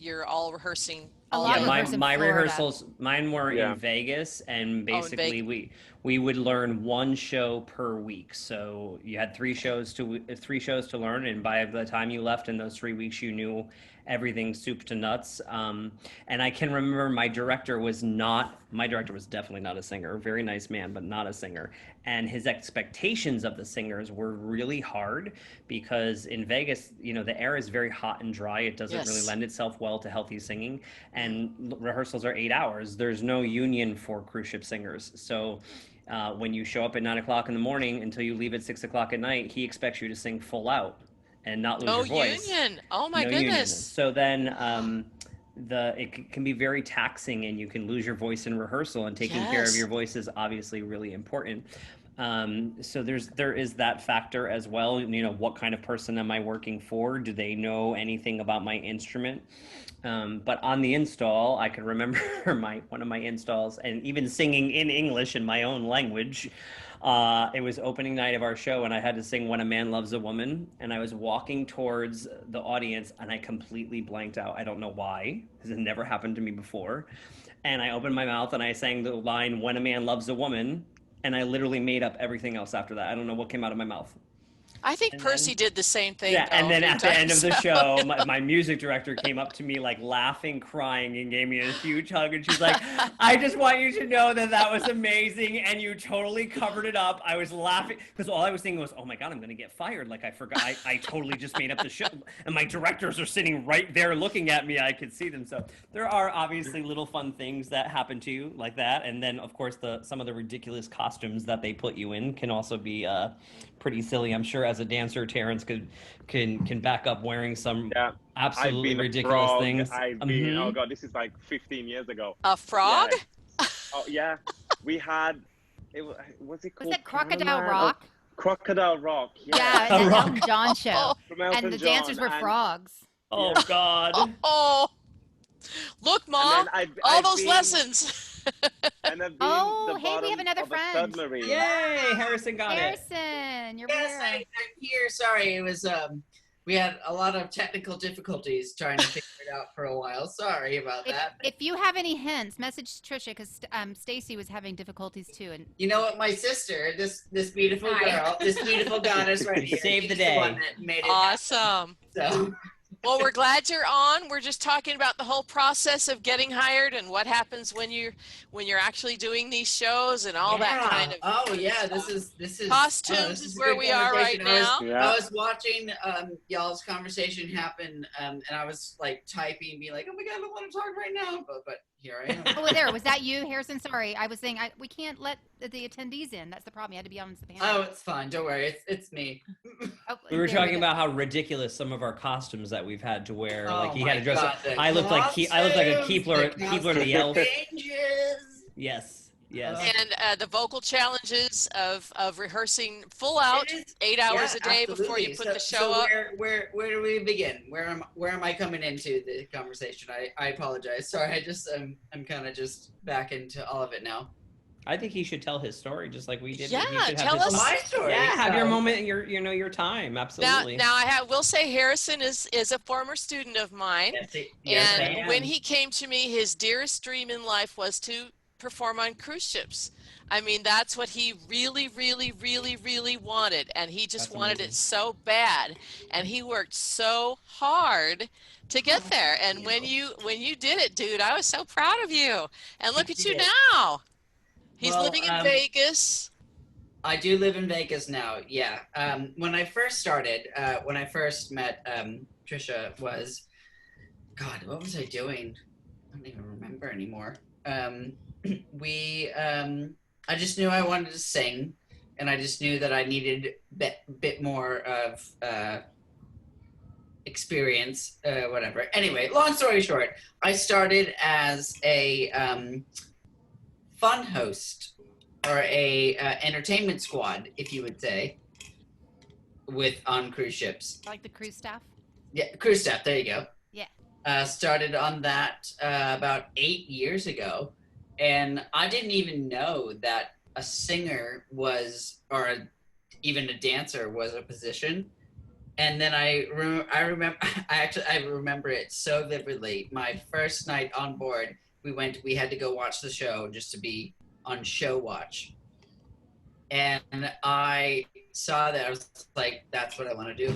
you're all rehearsing A all lot Yeah, of day it my was long. in my Florida. rehearsals, mine were in Yeah. Vegas, and Oh, in basically Vegas. we would learn one show per week. So you had Okay. three shows to learn, and by the time you left in those 3 weeks, you knew everything soup to nuts. And I can remember my director was definitely not a singer, very nice man, but not a singer. And his expectations of the singers were really hard because in Vegas, the air is very hot and dry. It doesn't really Yes. lend itself well to healthy singing, Mm. and rehearsals are 8 hours. There's no union for cruise ship singers. So when you show up at 9 o'clock in the morning until you leave at 6 o'clock at night, he expects you to sing full out and not lose No your voice. union. Oh my No union. goodness. So then it can be very taxing, and you can lose your voice in rehearsal, and taking care of Yes. your voice is obviously really important. So there is that factor as well. What kind of person am I working for? Do they know anything about my instrument? But on the install, I can remember one of my installs, and even singing in English in my own language. It was opening night of our show, and I had to sing "When a Man Loves a Woman," and I was walking towards the audience, and I completely blanked out. I don't know why, because it never happened to me before. And I opened my mouth and I sang the line "When a Man Loves a Woman," and I literally made up everything else after that. I don't know what came out of my mouth. I think And Percy then did the same thing yeah, though and a then few at the end of times. the So, show, you my music director came up to me like laughing, crying, and gave me a huge hug. And she's like, "I just want you to know that that was amazing, and you totally covered it up." I was laughing because all I was thinking was, "Oh my God, I'm going to get fired!" Like I forgot, I totally just made up the show, and my directors are sitting right there looking at me. I could see them. So there are obviously little fun things that happen to you like that, and then of course some of the ridiculous costumes that they put you in can also be pretty silly. I'm sure as a dancer, Terrence can back up wearing some Yeah. I've absolutely been a ridiculous frog. things. Oh God, this is like 15 years ago. a frog? Yeah. Oh yeah. We had What's it Was called? that Crocodile Caraman? Rock? Oh, Crocodile Rock. Yeah, Yeah. and the Rock. Elton John show. From Elton And the John. dancers were And frogs. Oh yeah. God. Oh, look, And Ma, then all I've those been lessons. and I've been the Oh, hey, we have bottom another of a friend. submarine. Yay, Harrison got it. Harrison, you're Yes, here. I'm here. Sorry, it was we had a lot of technical difficulties trying to figure it out for a while. Sorry about that. If you have any hints, message Trisha because Stacy was having difficulties too. And You know what? My sister, this beautiful girl, this beautiful goddess right here, Saved the she's one day. that made it Awesome. happen. So Well, we're glad you're on. We're just talking about the whole process of getting hired and what happens when you're actually doing these shows and all that kind of Oh yeah, this is costumes this is a where good we are right conversation. now. I was watching y'all's conversation happen, and I was like typing, being like, oh my god, I don't want to talk right now, but here I am. oh, there was that you, Harrison? Sorry, I was saying we can't let the attendees in. That's the problem. You had to be on the panel. Oh, it's fine. Don't worry. It's me. Oh, We were there talking go. about how ridiculous some of our costumes that we've had to wear. Oh Like he my had to dress God, up. the I looked like I looked like a costumes, Keebler the elf. Changes. Yes, yes. And the vocal challenges of rehearsing full out It is- 8 hours yeah, a day before you absolutely. put the show up. Where do we begin? Where am I coming into the conversation? I apologize. Sorry, I'm kind of just back into all of it now. I think he should tell his story just like we did. Yeah, He should have tell his- us. My story. Yeah, have your so- moment, your time. Absolutely. Now will say Harrison is a former student of mine. Yes, I And am. when he came to me, his dearest dream in life was to perform on cruise ships. I mean, that's what he really, really, really, really wanted. And he just That's wanted amazing. it so bad. And he worked so hard to get there. And when you did it, dude, I was so proud of you. And look at you did. now. He's Well, living in Vegas. I do live in Vegas now. Yeah. When I first started, when I first met Trisha, was God, what was I doing? I don't even remember anymore. I just knew I wanted to sing, and I just knew that I needed a bit more of experience, whatever. Anyway, long story short, I started as a fun host or a entertainment squad, if you would say, on cruise ships. Like the cruise staff. Yeah, cruise staff. There you go. Yeah. Started on that about 8 years ago, and I didn't even know that a singer was, or even a dancer was a position. And then I remember it so vividly. My first night on board, we had to go watch the show just to be on show watch. And I saw that, I was like, that's what I want to do.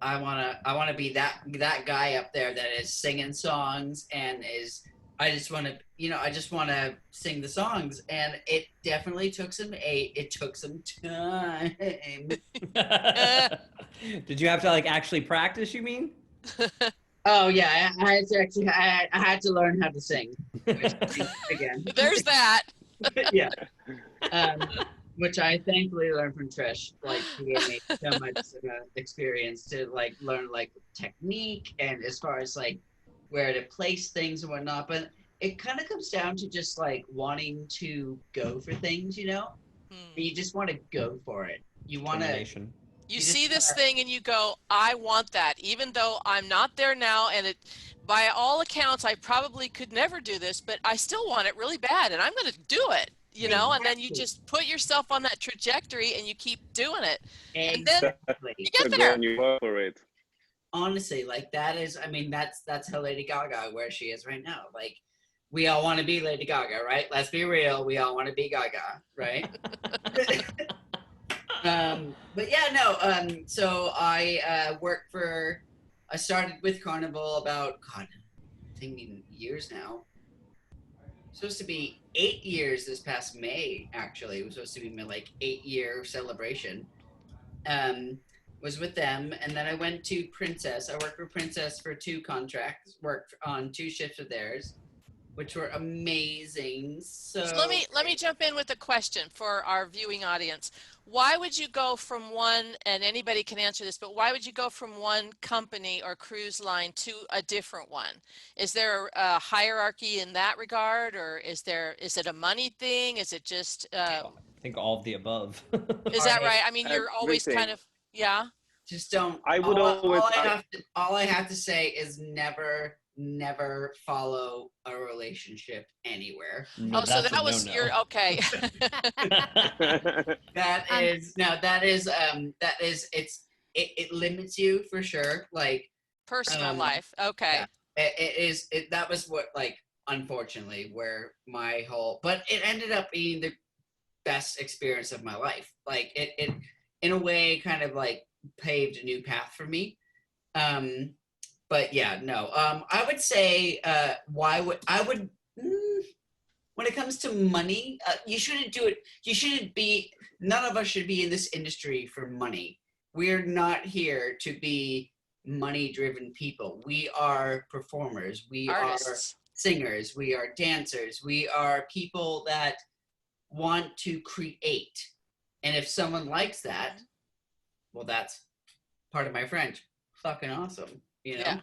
I want to be that guy up there that is singing songs and I just want to sing the songs. And it definitely took some time. Did you have to actually practice, you mean? Oh yeah, I had to learn how to sing again. There's that. Yeah. Which I thankfully learned from Trish. She gave me so much experience to learn technique and as far as where to place things and whatnot. But it kind of comes down to just wanting to go for things, You just want to go for it. You want to. You see this thing and you go, I want that, even though I'm not there now. And by all accounts, I probably could never do this, but I still want it really bad and I'm going to do it. And then you just put yourself on that trajectory and you keep doing it. And then you get there. And you work for it. Honestly, that is, that's how Lady Gaga, where she is right now. We all want to be Lady Gaga, right? Let's be real. We all want to be Gaga, right? But yeah, no. So I I started with Carnival about, God, I'm thinking years now. Supposed to be 8 years this past May, actually. It was supposed to be my 8-year celebration. Was with them, and then I went to Princess. I worked for Princess for 2 contracts, worked on 2 ships of theirs, which were amazing. So let me jump in with a question for our viewing audience. Why would you go from one, and anybody can answer this, but why would you go from one company or cruise line to a different one? Is there a hierarchy in that regard, or is it a money thing? Is it just think all of the above. Is that right? I mean, you're always Everything. kind of, yeah. Just don't. I would always. All I have to say is never follow a relationship anywhere. No, Oh, so that's a that was no-no. your, okay. That is it limits you for sure. Like Personal life. Okay. yeah, that was what, like, unfortunately, where my whole, but it ended up being the best experience of my life. Like it in a way kind of like paved a new path for me. But yeah, no. I would say when it comes to money, you shouldn't do it. You shouldn't be. None of us should be in this industry for money. We're not here to be money-driven people. We are performers. We Artists. are singers. We are dancers. We are people that want to create. And if someone likes that, well, that's part of my French. Fucking awesome, you know? Yeah.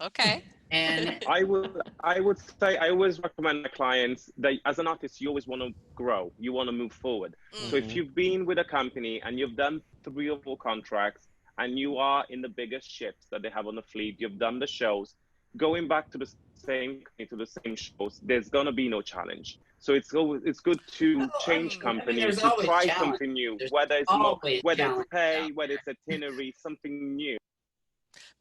Okay. And I would say I always recommend my clients that as an artist, you always want to grow. You want to move forward. So if you've been with a company and you've done 3 or 4 contracts and you are in the biggest ships that they have on the fleet, you've done the shows, going back to the same shows, there's gonna be no challenge. So it's good to change companies, to try something new, whether it's pay, whether it's itinerary, something new.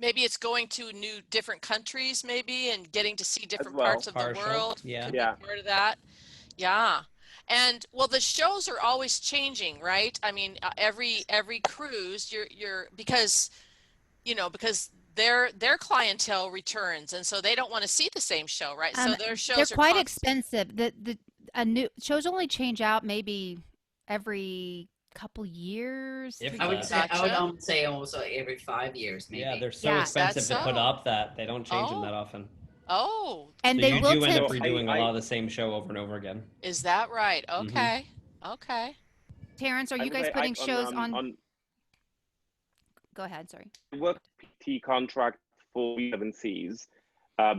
Maybe it's going to different countries, maybe, and getting to see different well. parts of the Partial, world. yeah. Could be Yeah. part of that. Yeah. And well, the shows are always changing, right? I mean, every cruise, you're because their clientele returns, and so they don't want to see the same show, right? So their shows they're are quite constant. expensive. A new shows only change out maybe every couple years. If I would that. say Gotcha. say almost like every 5 years, maybe. Yeah, they're so Yeah. expensive That's to put so. up that they don't change them Oh. that often. Oh, And So they you will do end tend up to, redoing a lot of the same show over and over again. is that right? Okay. Okay. Terrence, are I you would guys say putting shows on? Go ahead, sorry. I worked PT contract for 7 Seas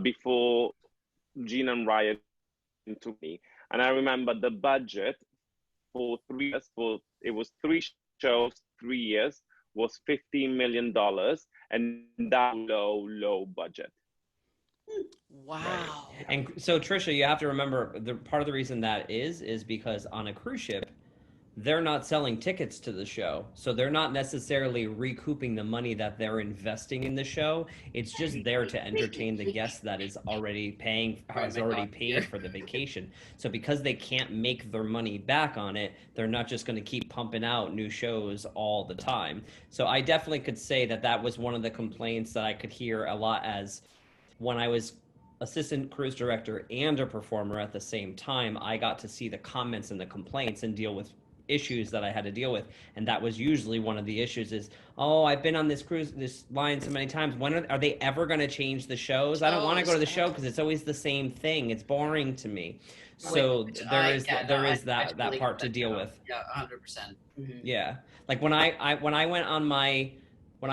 before Gene and Ryan took me, and I remember the budget for 3 years, it was 3 shows, 3 years, was $15 million, and that low budget. Wow. And so Trisha, you have to remember the part of the reason that is because on a cruise ship, they're not selling tickets to the show. So they're not necessarily recouping the money that they're investing in the show. It's just there to entertain the guest that is already paid for the vacation. So because they can't make their money back on it, they're not just going to keep pumping out new shows all the time. So I definitely could say that was one of the complaints that I could hear a lot as when I was assistant cruise director and a performer at the same time, I got to see the comments and the complaints and deal with issues that I had to deal with. And that was usually one of the issues is, oh, I've been on this line so many times. When are they ever going to change the shows? I don't want to go to the show because it's always the same thing. It's boring to me. So there is that part to deal with. Yeah, 100%. Yeah. Like when I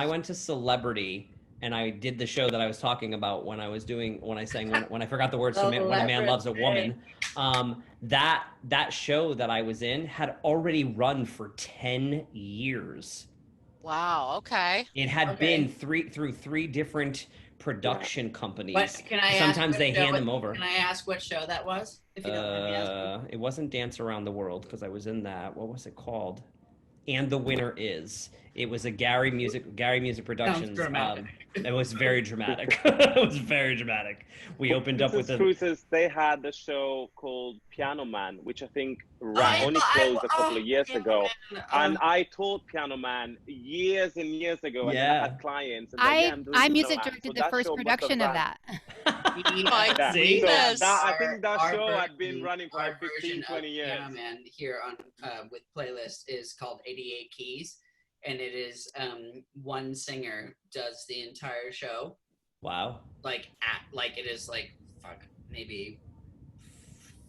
went to Celebrity and I did the show that I was talking about when I sang when I forgot the words to When a Man Loves a Woman, that show that I was in had already run for 10 years. Wow. Okay. It had been through 3 different production companies. But can I Sometimes they hand them over. Can I ask what show that was? If you don't mind me asking. It wasn't Dance Around the World because I was in that. What was it called? And the winner is. It was a Gary Music Productions. It was very dramatic. It was very dramatic. We opened up with Cruises. They had a show called Piano Man, which I think only closed a couple of years ago. And I taught Piano Man years and years ago, and I had clients. And I music directed the first production of that. My See? goodness. I think that show had been running for like 15, 20 years. Piano Man here on with playlist is called 88 Keys. And it is one singer does the entire show. Wow. Like it is like maybe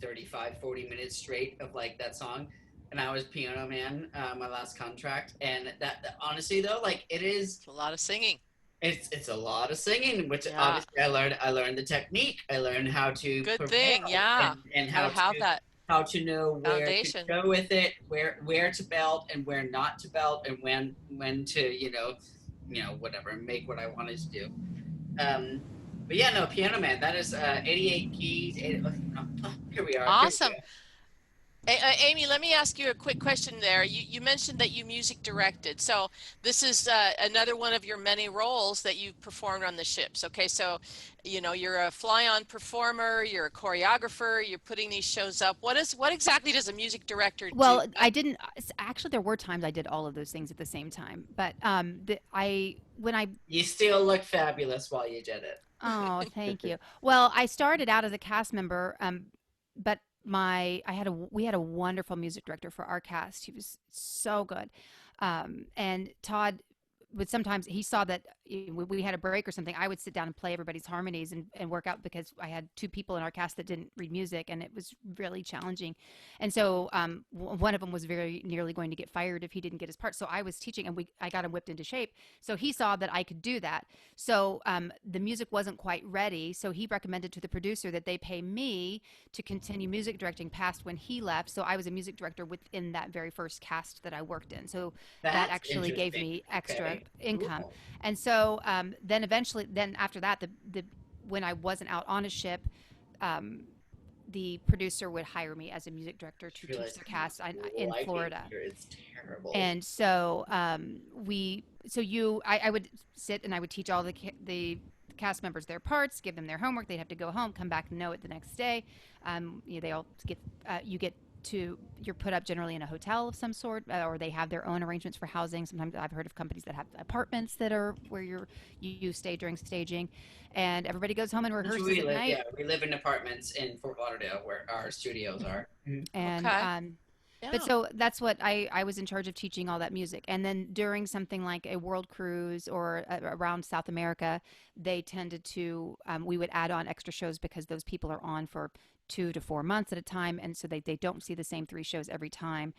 35-40 minutes straight of like that song. And I was Piano Man, my last contract. And that honestly though, like it's a lot of singing. It's a lot of singing, which obviously I learned the technique. I learned how to good thing, yeah. and how to have that. how to know where Foundation. to go with it, where to belt and where not to belt, and when to whatever, make what I wanted to do. But yeah, no, Piano Man. That is 88 keys. Here we are. Awesome. Amy, let me ask you a quick question there. You mentioned that you music directed. So this is another one of your many roles that you performed on the ships. Okay, so you're a fly-on performer, you're a choreographer, you're putting these shows up. What exactly does a music director do? Well, I didn't actually. There were times I did all of those things at the same time, but You still look fabulous while you did it. Oh, thank you. Well, I started out as a cast member, but we had a wonderful music director for our cast. He was so good. And Todd would sometimes, he saw that we had a break or something, I would sit down and play everybody's harmonies and work out, because I had two people in our cast that didn't read music, and it was really challenging. And so one of them was very nearly going to get fired if he didn't get his part. So I was teaching, and I got him whipped into shape. So he saw that I could do that. So the music wasn't quite ready. So he recommended to the producer that they pay me to continue music directing past when he left. So I was a music director within that very first cast that I worked in. So that actually gave me extra income. Cool. And so then after that, when I wasn't out on a ship, the producer would hire me as a music director to teach the cast in Florida. It's terrible. And so I would sit and I would teach all the cast members their parts, give them their homework. They'd have to go home, come back and know it the next day. They all you're put up generally in a hotel of some sort, or they have their own arrangements for housing. Sometimes I've heard of companies that have apartments that are where you stay during staging, and everybody goes home and rehearses at night. Yeah, we live in apartments in Fort Lauderdale where our studios are. And Yeah. but so that's what I was in charge of teaching all that music. And then during something like a world cruise or around South America, they tended to we would add on extra shows because those people are on for 2 to 4 months at a time, and so they don't see the same 3 shows every time.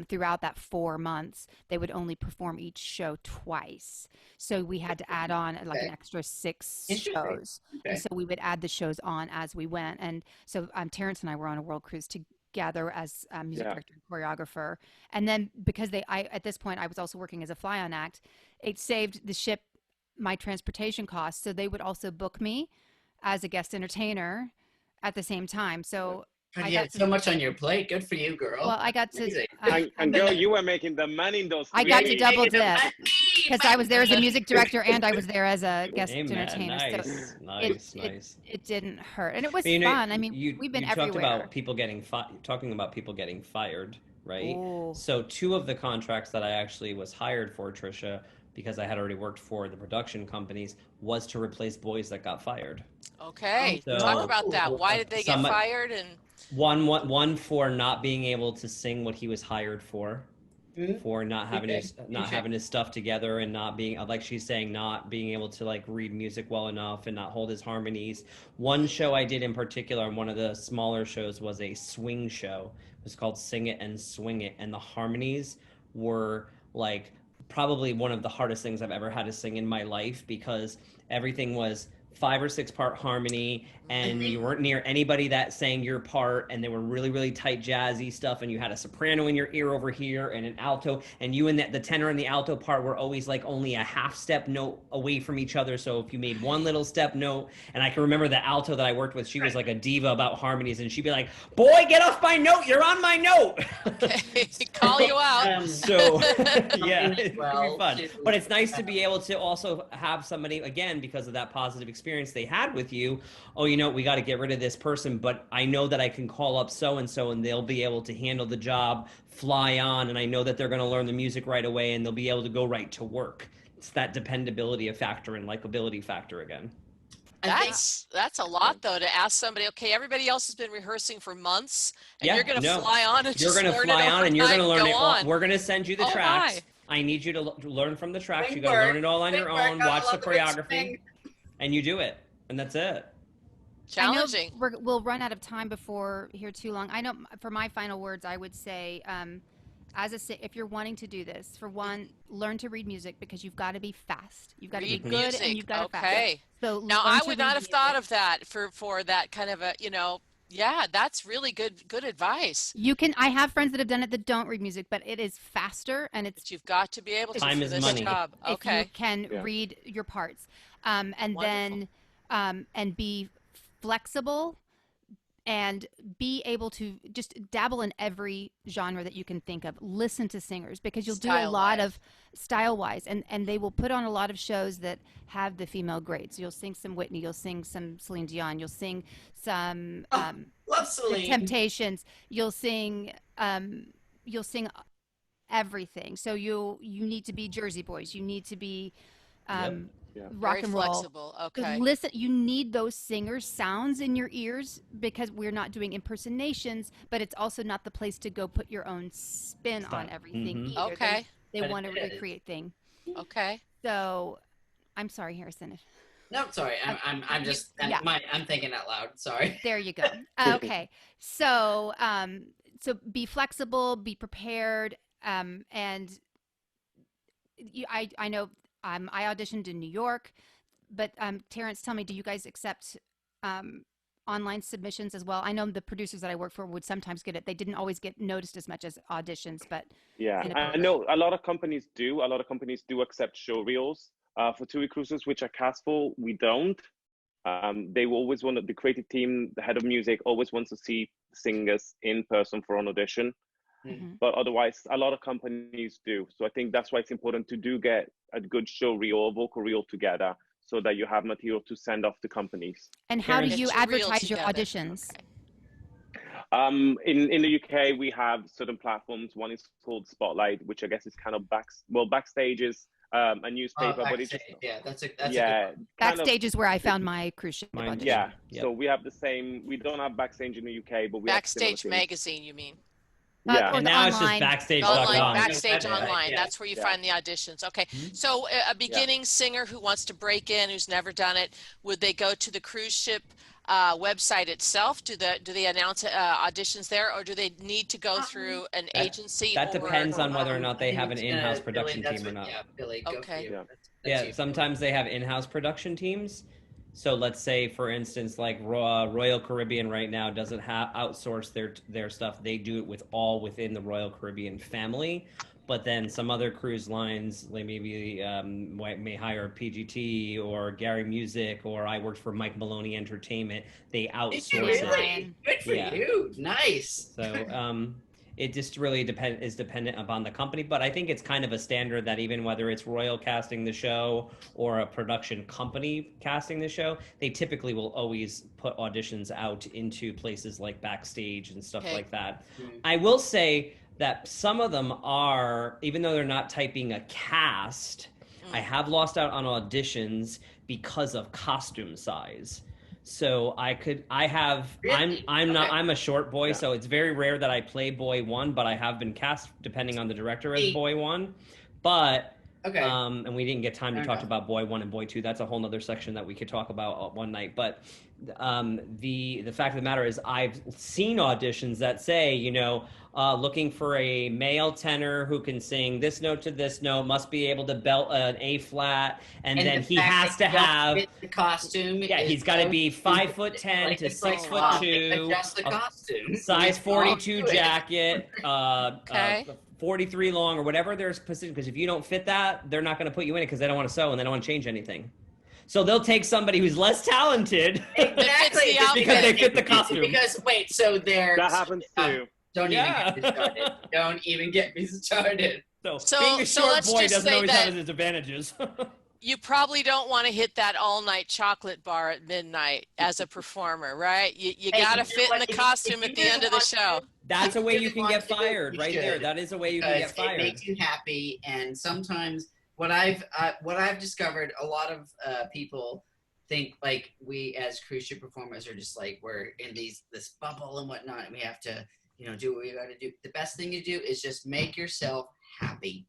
Throughout that 4 months, they would only perform each show twice. So we had to add on an extra 6 shows. Okay. And so we would add the shows on as we went. And so Terrence and I were on a world cruise together as music director and choreographer. And then because at this point I was also working as a fly-on act, it saved the ship my transportation costs. So they would also book me as a guest entertainer at the same time. So you had so much on your plate. Good for you, girl. Well, I got to and girl, you were making the money in those. I got to double dip because I was there as a music director and I was there as a guest Amen. entertainer. Nice, So nice. It didn't hurt, and it was fun. I mean, we've been everywhere. Talking about people getting fired, right? Ooh. So 2 of the contracts that I actually was hired for, Trisha, because I had already worked for the production companies, was to replace boys that got fired. Okay, So- talk about that. Why did they get fired? And One for not being able to sing what he was hired for. For not having having his stuff together and not being, like she's saying, not being able to like read music well enough and not hold his harmonies. One show I did in particular, on one of the smaller shows, was a swing show. It was called Sing It and Swing It, and the harmonies were like probably one of the hardest things I've ever had to sing in my life, because everything was 5 or 6 part harmony, and you weren't near anybody that sang your part, and they were really, really tight jazzy stuff, and you had a soprano in your ear over here and an alto, and you and the tenor and the alto part were always like only a half step note away from each other. So if you made one little step note, and I can remember the alto that I worked with, she was like a diva about harmonies, and she'd be like, "Boy, get off my note, you're on my note." okay, call you out. So yeah, it'd be fun. But it's nice to be able to also have somebody, again, because of that positive experience they had with you, we got to get rid of this person, but I know that I can call up so-and-so and they'll be able to handle the job, fly on, and I know that they're going to learn the music right away and they'll be able to go right to work. It's that dependability factor and likability factor again. That's a lot, though, to ask somebody, okay, everybody else has been rehearsing for months, and you're going to fly on and you're just going to fly on and you're going to learn it all. On. We're going to send you the tracks. I need you to learn from the tracks. You got to learn it all on your own, watch the choreography, and you do it. And that's it. Challenging. I know we'll run out of time before here too long. I know for my final words, I would say, if you're wanting to do this, for one, learn to read music, because you've got to be fast. You've got to be good music. and you've got to okay. fast. So now I would not have thought of that for that kind of a, Yeah, that's really good advice. I have friends that have done it that don't read music, but it is faster and it's But you've got to be able to Time for is this money. job. if you Okay. can Yeah. read your parts, and Wonderful. then and be flexible and be able to just dabble in every genre that you can think of. Listen to singers because you'll do a lot of style-wise, and they will put on a lot of shows that have the female greats. You'll sing some Whitney, you'll sing some Celine Dion, you'll sing some Love the Celine. Temptations, you'll sing everything. So you need to be Jersey Boys, you need to be Yep. Yeah. rock Very and roll. flexible. Okay. Listen, you need those singers' sounds in your ears because we're not doing impersonations, but it's also not the place to go put your own spin on everything Mhm. either. Okay. They But want to it is. recreate thing. Okay. So, I'm sorry, Harrison. No, sorry. I'm just. Yeah. I'm thinking out loud. Sorry. There you go. Okay. So, so be flexible, be prepared, and I know I auditioned in New York, but Terrence, tell me, do you guys accept online submissions as well? I know the producers that I work for would sometimes get it. They didn't always get noticed as much as auditions, but Yeah, in a I post. know a lot of companies do. A lot of companies do accept show reels. For TUI Cruises, which are cast for, we don't. They will always want the creative team, the head of music, always wants to see singers in person for an audition. Mhm. But otherwise, a lot of companies do. So I think that's why it's important to do get a good show reel or vocal reel together so that you have material to send off to companies. And how do Terrence- you Get your reel advertise your together. auditions? Okay. In the UK, we have certain platforms. One is called Spotlight, which I guess is kind of backstage is a newspaper, but it's just Yeah, that's a good yeah, one. kind of Backstage is where I found my cruise ship Mine audition. yeah. Yep. So we have the same. We don't have backstage in the UK, but we have similar Backstage things. magazine, you mean? Yeah, Or And the now it's just online. backstage.com. Online, backstage Yeah. online. Yeah. That's where you Yeah. find the auditions. Okay. Mhm. So a beginning singer who wants to break in, who's never done it, would they go to the cruise ship website itself? Do they announce auditions there, or do they need to go through an agency? That or depends on whether or not they I think have an it's in-house Billy, production that's team or what- not. Yeah, Billy, go Okay. for you. Yeah. That's Yeah, you. sometimes they have in-house production teams. So let's say, for instance, like Royal Caribbean right now doesn't have outsource their stuff. They do it within the Royal Caribbean family. But then some other cruise lines, like maybe may hire PGT or Gary Music, or I worked for Mike Maloney Entertainment. They Did outsource you it. really? Good for Yeah. you. Nice. So it just really is dependent upon the company. But I think it's kind of a standard that even whether it's Royal casting the show or a production company casting the show, they typically will always put auditions out into places like Backstage and stuff Okay. like that. Mhm. I will say that some of them are, even though they're not typing a cast, I have lost out on auditions because of costume size. So Really? I'm a short boy, Yeah. so it's very rare that I play boy one, but I have been cast depending on the director as See. boy one. But Okay. and we didn't get time to Fair talk enough. about boy one and boy two. That's a whole nother section that we could talk about one night. But the fact of the matter is, I've seen auditions that say, looking for a male tenor who can sing this note to this note, must be able to belt an A flat, and then the he fact has that to you don't have. fit the costume. Yeah, is he's got to so be stupid. 5'10" Like, to it's like, 6'2", adjust the costume. size Like, 42 do it. jacket, Okay. 43 long or whatever their position. Because if you don't fit that, they're not going to put you in it because they don't want to sew and they don't want to change anything. So they'll take somebody who's less talented Exactly. the outfit. because they fit the costume. Because wait, so they're that happens too. Don't Yeah. even get me started. Don't even get me started. So- being a so short let's boy just doesn't say always that- have its advantages. You probably don't want to hit that all-night chocolate bar at midnight as a performer, right? You Hey, got to you know fit in what? the If costume you at the really end of the want show. to, That's a way if you you can want get to, fired you right there. should. That is a way you can Because get fired. it makes you happy, and sometimes what I've discovered, a lot of people think like we as cruise ship performers are just like we're in this bubble and whatnot, and we have to do what we got to do. The best thing to do is just make yourself happy,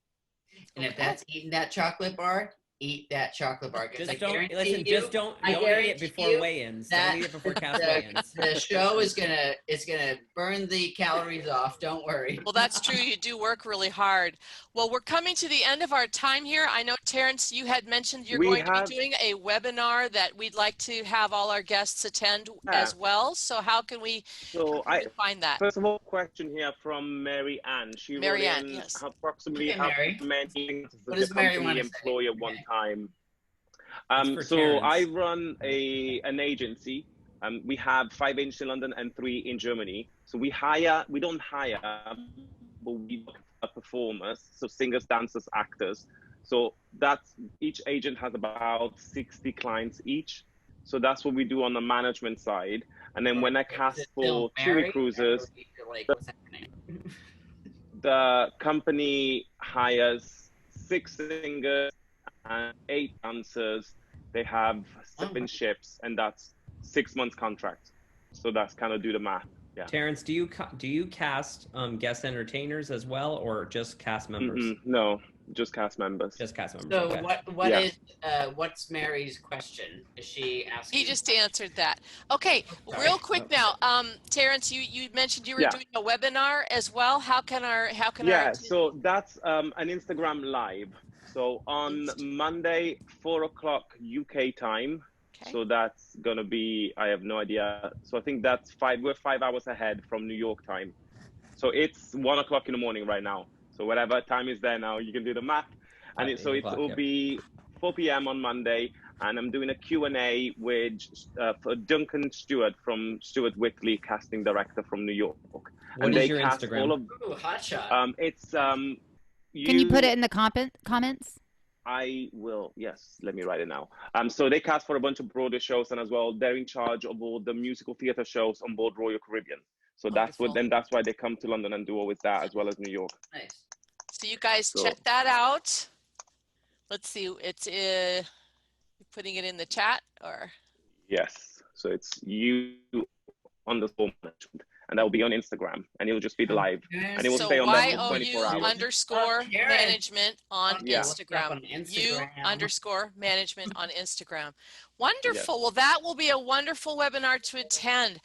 and if Okay. that's eating that chocolate bar, eat that chocolate bar. 'Cause I Just don't guarantee listen. you, Just don't I eat it guarantee before you weigh-ins. that Don't eat it before cast the, weigh-ins. the show is gonna burn the calories off. Don't worry. Well, that's true. You do work really hard. Well, we're coming to the end of our time here. I know, Terrence, you had mentioned you're We going to be have, doing a webinar that we'd like to have all our guests attend yeah. as well. So how can we So I, find that? first of all, question here from Mary Ann. She wrote Marianne, in yes. approximately Okay, how Mary. many What does does the Mary company want to employ say? at one Okay. time? It's for So Terrence. I run an agency. We have 5 agents in London and 3 in Germany. So we don't hire, but we look at performers, so singers, dancers, actors. So that's, each agent has about 60 clients each. So that's what we do on the management side. And then when I Is cast it for still TUI Mary, cruises, or like what's happening? the company hires 6 singers and 8 dancers. They have 7 ships, and that's 6 months contract. So that's kind of do the math. Yeah. Terrence, do you cast guest entertainers as well, or just cast members? No, just cast members. Just cast members. So Okay. Yeah. what's Mary's question? Is she asking? He just answered that. Okay, Sorry. real quick now, Terrence, you mentioned you were Yeah. doing a webinar as well. How can our Yeah, so that's an Instagram live. So on Monday, 4 o'clock UK time. Okay. So that's gonna be, I have no idea. So I think we're 5 hours ahead from New York time. So it's 1 o'clock in the morning right now. So whatever time is there now, you can do the math. And it will be 4 p.m. on Monday. And I'm doing a Q&A with for Duncan Stewart from Stewart Whitley, casting director from New York. What is your Instagram? Ooh, hotshot. It's Can you put it in the comments? I will, yes, let me write it now. So they cast for a bunch of Broadway shows, and as well, they're in charge of all the musical theater shows on board Royal Caribbean. So that's why they come to London and do always that, as well as New York. Nice. So you guys check that out. Let's see, it's putting it in the chat, or? Yes, so it's you underscore management, and that will be on Instagram, and it'll just be live, and it will stay on there for 24 hours. underscore management on Instagram. On Instagram. You underscore management on Instagram. Wonderful. Well, that will be a wonderful webinar to attend.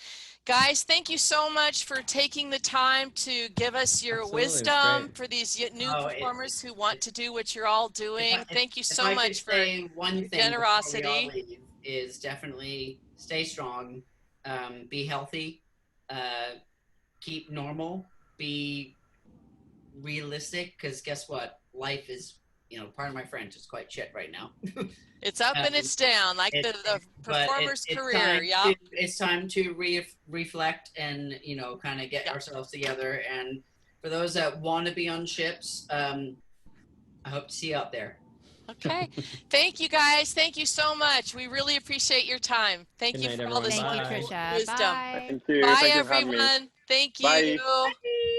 Guys, thank you so much for taking the time to give us your wisdom for these new performers who want to do what you're all doing. Thank you so much for one thing generosity. Leave is definitely stay strong, be healthy, keep normal, be realistic, because guess what? Life is, pardon my French, it's quite shit right now. It's up and it's down, like the performer's career. Yeah, it's time to reflect and kind of get ourselves together. And for those that want to be on ships, I hope to see you out there. Okay. Thank you, guys. Thank you so much. We really appreciate your time. Thank you for all this Thank you, Trisha. wisdom. Bye. Thank you. Bye, Thank you for having me. everyone. Thank you. Bye. Bye.